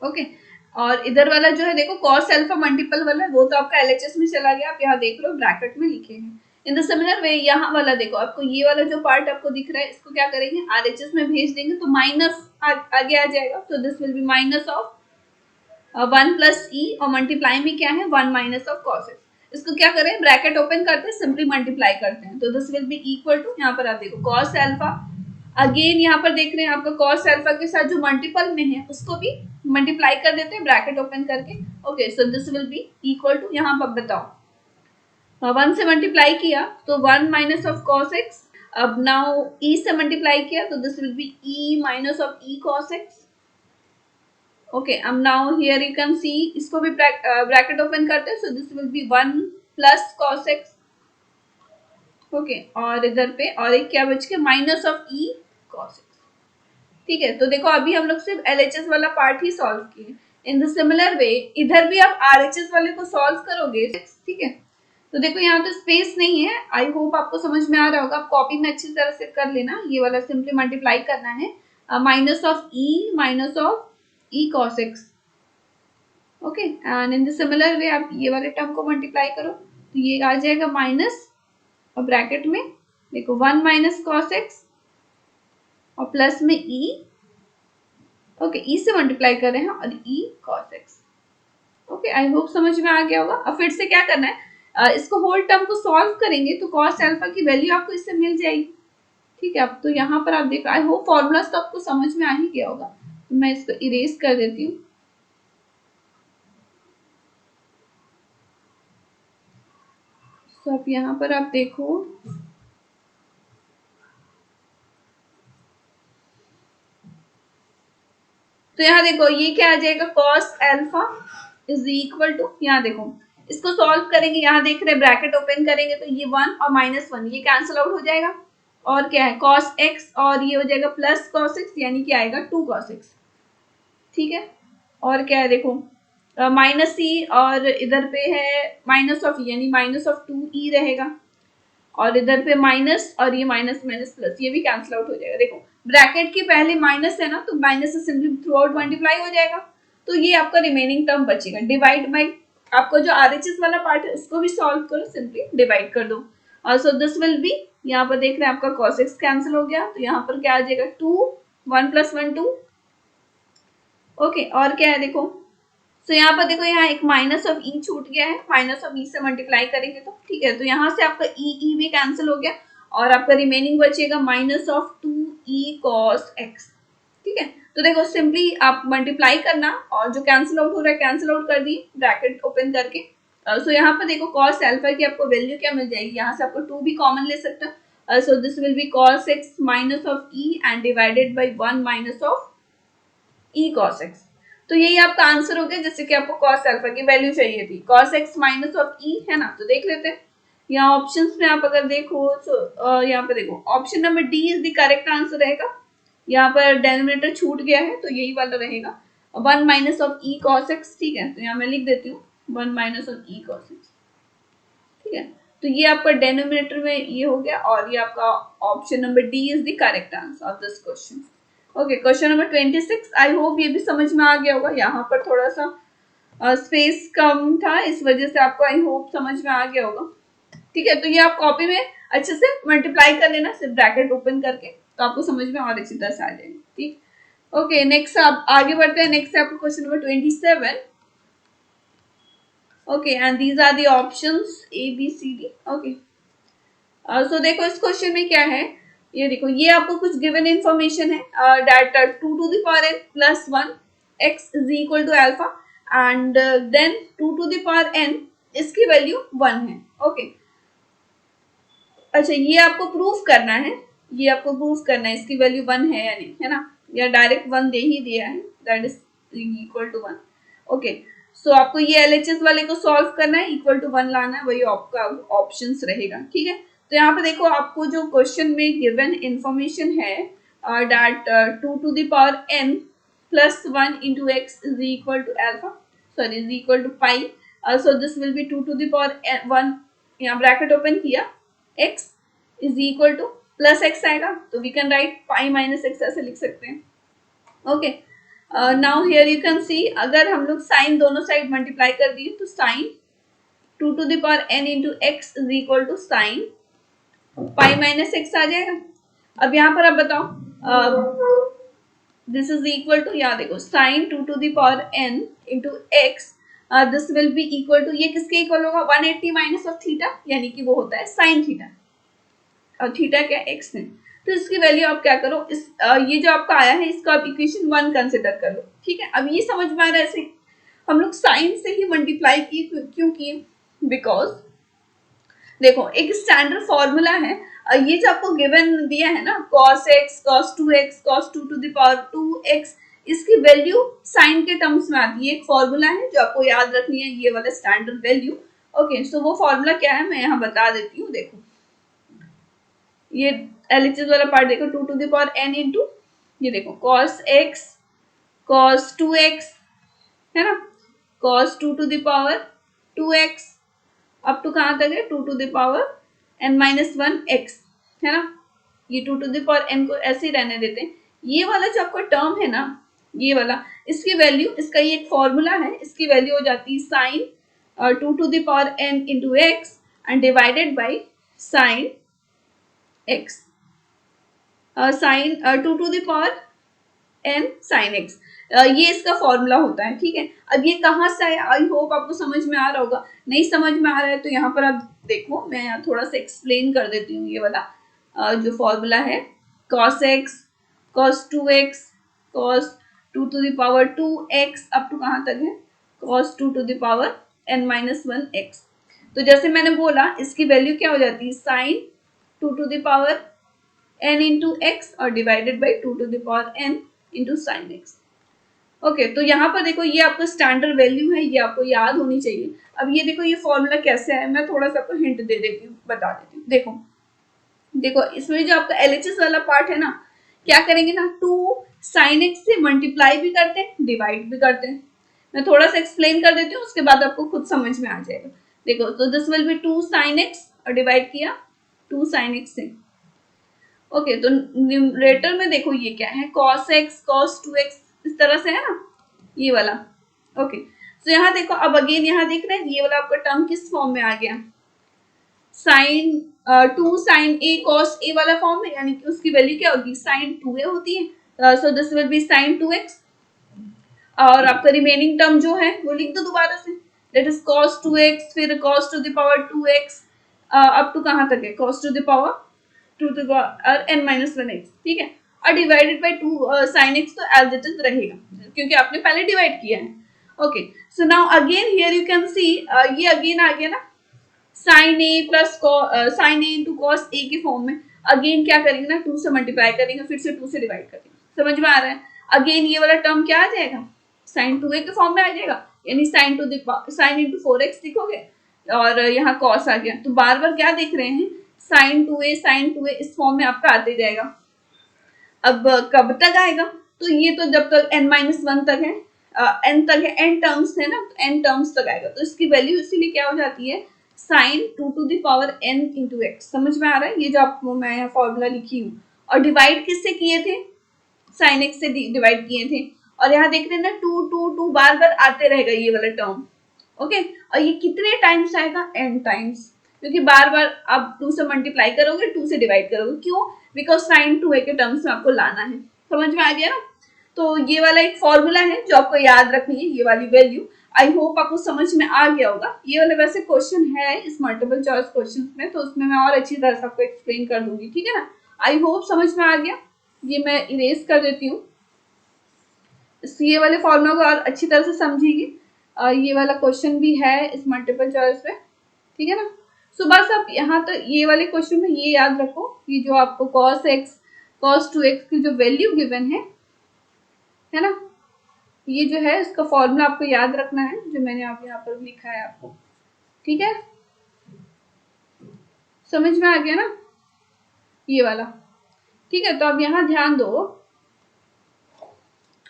ओके, और इधर वाला जो है देखो कॉस अल्फा मल्टीपल वाला वो तो आपका एलएचएस में चला गया, आप यहाँ देख लो ब्रैकेट में लिखे हैं, इन द सिमिलर वे यहाँ वाला देखो, आपको ये वाला जो पार्ट आपको दिख रहा है इसको क्या करेंगे, आरएचएस में भेज देंगे तो माइनस आगे आ जाएगा, तो this will be minus of 1 plus e, और मल्टीप्लाई में क्या है 1 माइनस ऑफ कॉस एक्स। इसको क्या करें, ब्रैकेट ओपन करते हैं, सिंपली मल्टीप्लाई करते हैं, तो this will be equal to, यहाँ पर आप देखो कॉस एल्फा, अगेन यहाँ पर देख रहे हैं आपका कॉस एल्फा के साथ जो मल्टीपल में है उसको भी मल्टीप्लाई कर देते हैं ब्रैकेट ओपन करके। Okay, so this will be equal to, यहाँ पर बताओ 1 से मल्टीप्लाई किया तो 1 माइनस ऑफ कॉस एक्स, अब नाउ ई से मल्टीप्लाई किया तो this will be e minus of e cos x. Okay, अब now here you can see, इसको भी ब्रैकेट ओपन करते हैं, so this will be 1 plus cos x. Okay, और इधर पे और एक क्या बच के minus of e cos x. ठीक है, तो देखो अभी हम लोग सिर्फ एलएचएस वाला पार्ट ही सॉल्व किए। इन द सिमिलर वे इधर भी आप आरएचएस वाले को सॉल्व करोगे, ठीक है, तो देखो यहाँ तो स्पेस नहीं है, आई होप आपको समझ में आ रहा होगा, आप कॉपी में अच्छी तरह से कर लेना, ये वाला सिंपली मल्टीप्लाई करना है, minus of E minus of e cos x. Okay, and in the similar way आप ये वाले टर्म को मल्टीप्लाई करो तो ये आ जाएगा माइनस, और ब्रैकेट में देखो 1 माइनस कॉस एक्स और प्लस में ई। ओके, ई से मल्टीप्लाई कर रहे हैं और ई cos x. Okay, I hope समझ में आ गया होगा। अब फिर से क्या करना है, इसको होल टर्म को सॉल्व करेंगे तो कॉस अल्फा की वैल्यू आपको इससे मिल जाएगी। ठीक है, अब तो यहाँ पर आप देख, आई होप फॉर्मूलाज तो आपको समझ में आ ही गया होगा, तो मैं इसको इरेज कर देती हूँ। तो अब यहाँ पर आप देखो, तो यहाँ देखो ये क्या आ जाएगा, cos alpha is equal to, यहाँ देखो इसको सॉल्व करेंगे, यहाँ देख रहे हैं ब्रैकेट ओपन करेंगे तो ये 1 और -1 ये कैंसिल आउट हो जाएगा, और क्या है cos x, और ये हो जाएगा प्लस cos x, यानी कि आएगा 2 cos x। ठीक है, और क्या है देखो माइनस ई, और इधर पे है माइनस ऑफ, यानी माइनस ऑफ 2e रहेगा, और इधर पे माइनस, और ये माइनस माइनस प्लस, ये भी कैंसिल आउट हो जाएगा। देखो ब्रैकेट के पहले माइनस है ना, तो माइनस से सिंपली थ्रू आउट मल्टीप्लाई हो जाएगा, तो ये आपका रिमेनिंग टर्म बचेगा। डिवाइड बाय, आपको जो आरएचएस वाला पार्ट है उसको भी सॉल्व करो, सिंपली डिवाइड कर दो, और सो दिस विल बी, यहाँ पर देख रहे हैं आपका cos x कैंसिल हो गया, तो यहाँ पर क्या आ जाएगा 2, 1 प्लस 1 2। ओके, और क्या है देखो, तो यहाँ पर देखो यहाँ एक माइनस ऑफ ई छूट गया है, माइनस ऑफ ई से मल्टीप्लाई करेंगे तो ठीक है, तो यहाँ से आपका ई भी कैंसिल हो गया, और आपका रिमेनिंग बचेगा minus of 2e cos x। ठीक है, तो देखो सिंपली आप मल्टीप्लाई करना, और जो कैंसिल आउट हो रहा है कैंसिल आउट कर दी ब्रैकेट ओपन करके। सो यहाँ पर देखो cos अल्फा की आपको वैल्यू क्या मिल जाएगी, यहाँ से आपको 2 भी कॉमन ले सकते हो, सो this will B cos x minus of e and divided by 1 minus of e cos x। तो यही आपका आंसर हो गया, जैसे कि आपको cos अल्फा की वैल्यू चाहिए थी, cos x minus of e है ना, तो देख लेते हैं यहाँ ऑप्शंस में आप अगर देखो तो यहाँ पे देखो option number D is the correct answer रहेगा, यहाँ पर डेनोमिनेटर छूट गया है तो यही वाला रहेगा 1 minus of e cos x। ठीक है, तो यहाँ मैं लिख देती हूँ 1 minus of e cos x। ठीक है, तो ये आपका डेनोमिनेटर में ये हो गया, और ये आपका option number D is the correct answer of this question. Okay, question number 26, I hope ये भी समझ में आ गया होगा, यहाँ पर थोड़ा सा स्पेस कम था, इस वजह से आपको आई होप समझ में आ गया होगा। ठीक है, तो ये आप कॉपी में अच्छे से मल्टीप्लाई कर लेना, सिर्फ ब्रैकेट ओपन करके, तो आपको समझ में और अच्छी तरह से आ जाएगी। ठीक, ओके, नेक्स्ट आप आगे बढ़ते हैं, नेक्स्ट है आपको question number 27। Okay, and these are the options A B C D. Okay, so देखो इस क्वेश्चन में क्या है, ये देखो ये आपको कुछ गिवन इंफॉर्मेशन है that 2 to the power n plus 1 x is equal to alpha, and then 2 to the power n इसकी वैल्यू 1 है। ओके, अच्छा ये आपको प्रूफ करना है, ये आपको प्रूफ करना है इसकी वैल्यू 1 है या नहीं, है ना, या डायरेक्ट 1 दे ही दिया है, that is equal to 1। Okay, so आपको ये एलएचएस वाले को सॉल्व करना है, इक्वल टू 1 लाना है, वही आपका ऑप्शंस रहेगा। ठीक है, तो यहाँ पे देखो आपको जो क्वेश्चन में गिवन इंफॉर्मेशन है that 2 to the power n plus 1 into x is equal to alpha, sorry is equal to pi, so this will be 2 to the power n 1, यहाँ ब्रैकेट ओपन किया, x is equal to plus x आएगा, तो we can write pi minus x ऐसे लिख सकते हैं। Okay, now here you can सी, अगर हम लोग साइन दोनों साइड मल्टीप्लाई कर दिए तो sine 2 to the power n into x is equal to sine pi minus x आ जाएगा। अब यहाँ पर आप बताओ दिस इज इक्वल टू, यहाँ देखो sine 2 to the power n into x, this will be equal to, ये किसके इक्वल होगा 180 माइनस ऑफ थीटा, यानी कि वो होता है साइन थीटा, और थीटा क्या एक्स है। तो इसकी वैल्यू आप क्या करो, इस ये जो आपका आया है इसको आप इक्वेशन 1 कंसिडर कर लो, ठीक है। अब ये समझ में आ रहा है, ऐसे हम लोग साइन से ही मल्टीप्लाई किए, क्यों किए, बिकॉज देखो एक स्टैंडर्ड फॉर्मूला है, ये जो आपको गिवन दिया है ना cos x cos 2x cos 2 to the power 2x, इसकी वैल्यू साइन के टर्म्स में आती है, एक फॉर्मूला है जो आपको याद रखनी है, ये वाला स्टैंडर्ड वैल्यू। ओके, सो वो फॉर्मूला क्या है मैं यहाँ बता देती हूँ। देखो ये एलएचएस वाला पार्ट देखो, 2 to the power n into ये देखो cos x cos 2x है ना, cos 2 to the power 2x up to कहाँ तक है 2 to the power n माइनस 1 x है ना, ये 2 to the power n को ऐसे ही रहने देते हैं। ये वाला जो आपका टर्म है ना, ये वाला, इसकी वैल्यू, इसका ये एक फॉर्मूला है, इसकी वैल्यू हो जाती है sine 2 to the power n into x and divided by sine x, sine 2 to the power n sin x, ये इसका फॉर्मूला होता है, ठीक है। अब ये कहाँ से आया, आई होप आपको समझ में आ रहा होगा, नहीं समझ में आ रहा है तो यहाँ पर आप देखो, मैं यहाँ थोड़ा सा एक्सप्लेन कर देती हूँ। ये वाला जो फॉर्मूला है cos x cos 2x cos 2 to the power 2x up to कहाँ तक है cos 2 to the power n माइनस 1 x। तो जैसे मैंने बोला इसकी वैल्यू क्या हो जाती है sine 2 to the power n into x और divided by 2 to the power n into sine x. Okay, तो यहाँ पर देखो ये आपको स्टैंडर्ड वैल्यू है, ये आपको याद होनी चाहिए। अब ये देखो ये फॉर्मूला कैसे है, मैं थोड़ा सा आपको हिंट दे देती हूँ, बता देती हूँ। देखो देखो इसमें जो आपका एलएचएस वाला पार्ट है ना, क्या करेंगे ना, 2 साइन एक्स से मल्टीप्लाई भी करते हैं डिवाइड भी करते हैं। मैं थोड़ा सा एक्सप्लेन कर देती हूँ, उसके बाद आपको खुद समझ में आ जाएगा। देखो तो this will B 2 sine x और डिवाइड किया 2 साइन एक्स से। ओके, तो न्यूमरेटर में देखो ये क्या है cos x cos 2x, इस तरह से है ना ये वाला। ओके, तो यहाँ देखो, अब अगेन यहाँ देख रहे हैं ये वाला आपका टर्म किस फॉर्म में आ गया, sine 2 sine a cos a वाला फॉर्म में, यानी कि उसकी वैल्यू क्या होगी साइन 2a होती है। So this will be sine 2x, और आपका रिमेनिंग टर्म जो है वो लिख दो दोबारा से, दैट इज cos 2x फिर cos to the power 2x up to कहाँ तक है cos to the power 2 to the power n माइनस 1 x, ठीक है, और डिवाइडेड बाई 2 साइन एक्स, तो एज इट इज रहेगा क्योंकि आपने पहले डिवाइड किया है। Okay, so now again here you can see, ये अगेन आ गया ना sine A plus sine A into cos A के फॉर्म में। अगेन क्या करेंगे ना 2 से मल्टीप्लाई करेंगे, फिर से 2 से डिवाइड करेंगे, समझ में आ रहा है। अगेन ये वाला टर्म क्या आ जाएगा साइन 2a के फॉर्म में आ जाएगा, यानी sign to the sine into 4x लिखोगे, और यहाँ कॉस आ गया, तो बार बार क्या देख रहे हैं साइन 2a इस फॉर्म में आपका आते जाएगा। अब कब तक आएगा, तो ये तो जब तक n माइनस 1 तक है, n तक है, n टर्म्स है ना, तो n टर्म्स तक आएगा, तो इसकी वैल्यू इसीलिए क्या हो जाती है sine 2 to the power n into X. समझ में आ रहा है, ये जो आपको मैं यहाँ फॉर्मूला लिखी हूँ, और डिवाइड किससे किए थे साइन एक्स से डिवाइड किए थे, और यहाँ देख रहे हैं ना 2 बार बार आते रहेगा ये वाला टर्म। ओके, और ये कितने टाइम्स आएगा n टाइम्स, क्योंकि बार बार आप 2 से मल्टीप्लाई करोगे 2 से डिवाइड करोगे, क्यों, बिकॉज साइन 2a के टर्म्स में आपको लाना है। समझ में आ गया ना, तो ये वाला एक फॉर्मूला है जो आपको याद रखनी है, ये वाली वैल्यू। आई होप आपको समझ में आ गया होगा। ये वाला वैसे क्वेश्चन है इस मल्टीपल चॉइस क्वेश्चन में, तो उसमें मैं और अच्छी तरह से आपको एक्सप्लेन कर दूंगी, ठीक है ना। आई होप समझ में आ गया। ये मैं इरेज कर देती हूँ, ये वाले फॉर्मूला को और अच्छी तरह से समझिएगी। ये वाला क्वेश्चन भी है इस मल्टीपल चॉइस में, ठीक है ना। सो बस आप यहाँ तो ये वाले क्वेश्चन में ये याद रखो, ये जो आपको cos x cos 2x की जो वैल्यू गिवन है ना, ये जो है इसका फॉर्मूला आपको याद रखना है, जो मैंने आप यहाँ पर लिखा है आपको, ठीक है, समझ में आ गया ना ये वाला, ठीक है। तो अब यहाँ ध्यान दो,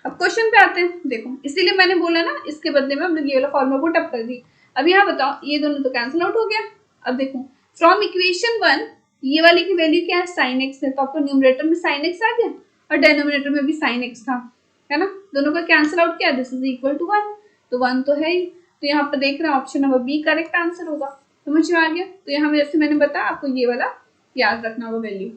अब क्वेश्चन पे आते हैं। देखो इसीलिए मैंने बोला ना इसके बदले में हम लोग ये वाला फॉर्मूला पुट अप कर दी। अब यहाँ बताओ ये दोनों तो कैंसिल आउट हो गया। अब देखो फ्रॉम इक्वेशन 1 ये वाली की वैल्यू क्या है साइन एक्स है, तो आपको न्यूमरेटर में साइन एक्स आ गया और डिनोमिनेटर में भी साइन एक्स था, है ना, दोनों का कैंसिल आउट किया, दिस इज इक्वल टू 1, तो 1 तो है ही। तो यहाँ पर देख रहे हैं option number B correct answer होगा। समझ में आ गया? तो यहाँ जैसे मैंने बताया आपको ये वाला याद रखना होगा वैल्यू,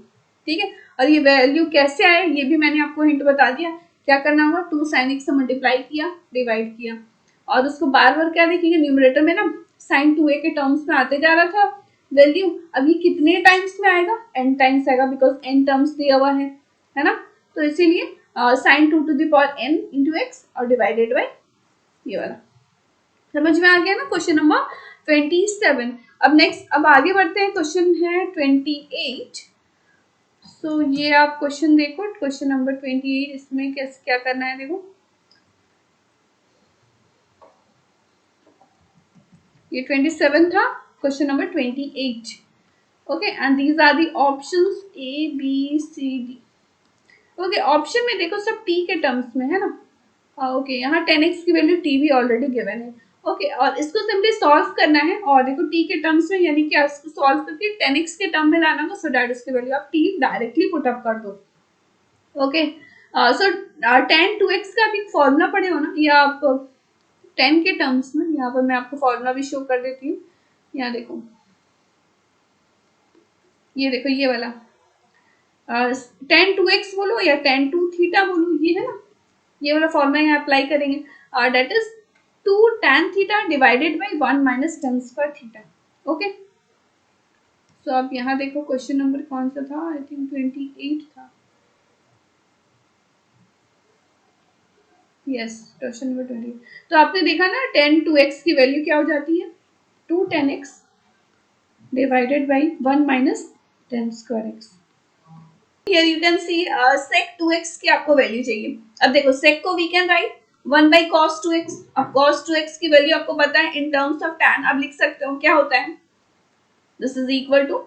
ठीक है। और ये वैल्यू कैसे आए ये भी मैंने आपको हिंट बता दिया। क्या करना होगा, 2 sin x से मल्टीप्लाई किया, डिवाइड किया, और उसको बार बार क्या देखेंगे, न्यूमरेटर में ना sin 2a के टर्म्स में आते जा रहा था वैल्यू। अब ये कितने टाइम्स में आएगा, n टाइम्स आएगा, बिकॉज n टर्म्स दिया हुआ है ना। तो इसीलिए sin 2 to the power n into x और डिवाइडेड बाय ये वाला। समझ में आ गया ना क्वेश्चन नंबर 27। अब नेक्स्ट अब आगे बढ़ते हैं, क्वेश्चन है 28। सो ये आप क्वेश्चन देखो, क्वेश्चन नंबर 28। इसमें कैसे क्या करना है, देखो ये 27 था, question number 28। Okay, and these are the options A B C D. Okay, option में देखो सब टी के टर्म्स में है ना। ओके, यहाँ 10x की वैल्यू टी भी ऑलरेडी गिवन है। ओके, और इसको सिंपली सॉल्व करना है, और देखो टी के टर्म्स में यानी कि इसको सॉल्व करके 10x के टर्म में लाना होगा, सो दैट इसकी वैल्यू आप टी डायरेक्टली पुट अप कर दो। ओके, सो tan 2x का भी फॉर्मूला पढ़े हो ना, या आप 10 के टर्म्स में, यहाँ पर मैं आपको फॉर्मूला भी शो कर देती हूँ। यहाँ देखो, ये देखो ये वाला tan 2x बोलो या tan 2 थीटा बोलो, ये है ना, ये वाला फॉर्मूला यहाँ अप्लाई करेंगे, that is 2 tan theta divided by 1 minus tan square theta. Okay, so आप यहाँ देखो क्वेश्चन नंबर कौन सा था, आई थिंक 28 था। Yes, question number 20। तो आपने देखा ना tan 2x की वैल्यू क्या हो जाती है, 2 tan x divided by 1 minus tan square x। Here you can see sec 2x की आपको वैल्यू चाहिए। अब देखो sec को we can write 1 by cos 2x। अब cos 2x की वैल्यू आपको पता है in terms of tan, अब लिख सकते हो क्या होता है, this is equal to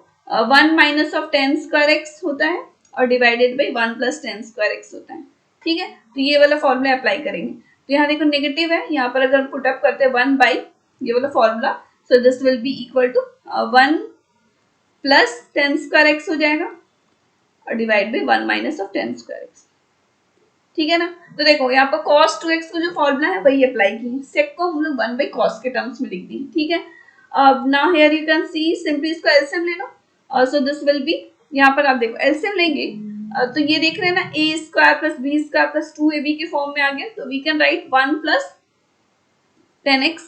1 minus of tan square x होता है, और divided by 1 plus tan square x होता है। ठीक है, तो ये वाला फॉर्मूला अप्लाई करेंगे। तो यहाँ देखो नेगेटिव है, यहाँ पर अगर पुट अप करते हैं 1 बाई ये वाला formula, so this will be equal to 1 plus tan square x हो जाएगा, और divide by 1 minus of tan square x। ठीक है ना। तो देखो यहाँ पर cos 2x को जो फॉर्मूला है वही अप्लाई की है, सेक को हम लोग 1 बाई cos के टर्म्स में लिख दी। ठीक है, अब now here you can C simply इसको एलसीएम ले लो, सो दिस विल बी, यहाँ पर आप देखो एलसीएम लेंगे तो ये देख रहे हैं ना a square plus b square plus 2ab के फॉर्म में आ गया, तो we can write 1 plus tan x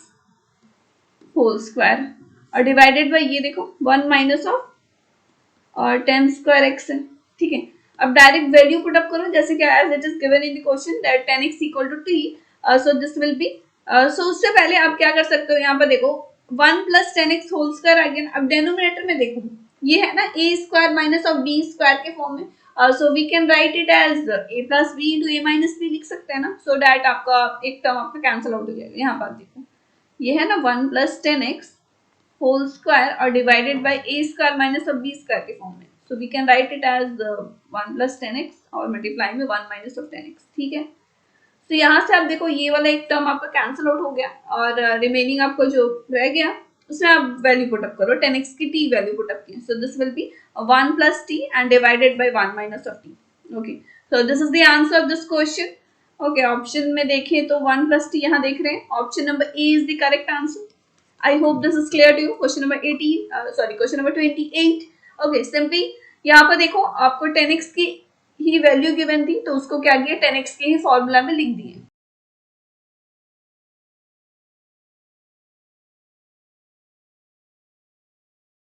whole square, और डिवाइडेड बाई ये देखो 1 माइनस ऑफ और tan स्क्वायर x है। ठीक है, अब डायरेक्ट वैल्यू पुट अप करो, जैसे कि as it is given in the question that tan x equal to t, so this will be, so उससे पहले आप क्या कर सकते हो, यहाँ पर देखो 1 plus tan x whole square आ गया। अब डेनोमिनेटर में देखो ये है ना a square minus of b square के फॉर्म में, so we can write it as a plus b into a minus b लिख सकते हैं ना, सो दैट आपका एक टर्म आपका कैंसिल आउट हो जाएगा। यहाँ पर देखो ये है ना 1 plus tan x whole square और divided by a square minus of b square के फॉर्म में, so we can write it as 1 plus tan x और मल्टीप्लाई में 1 माइनस ऑफ tan x। ठीक है, तो यहाँ से आप देखो ये वाला एक टर्म आपका कैंसिल आउट हो गया, और रिमेनिंग आपको जो रह गया उसमें आप वैल्यू पुट अप करो, tan x की t वैल्यू पुट अप की, सो this will be 1 plus t and divided by 1 minus of t। okay, so this is the answer of this question। okay, option में देखें तो 1 plus t यहाँ देख रहे हैं, option number A is the correct answer. I hope this is clear to you. Question number 18 sorry question number 28। Okay, simply यहाँ पर देखो आपको tan x की ही वैल्यू गिवन थी, तो उसको क्या किया, tan x के ही फॉर्मूला में लिख दिए।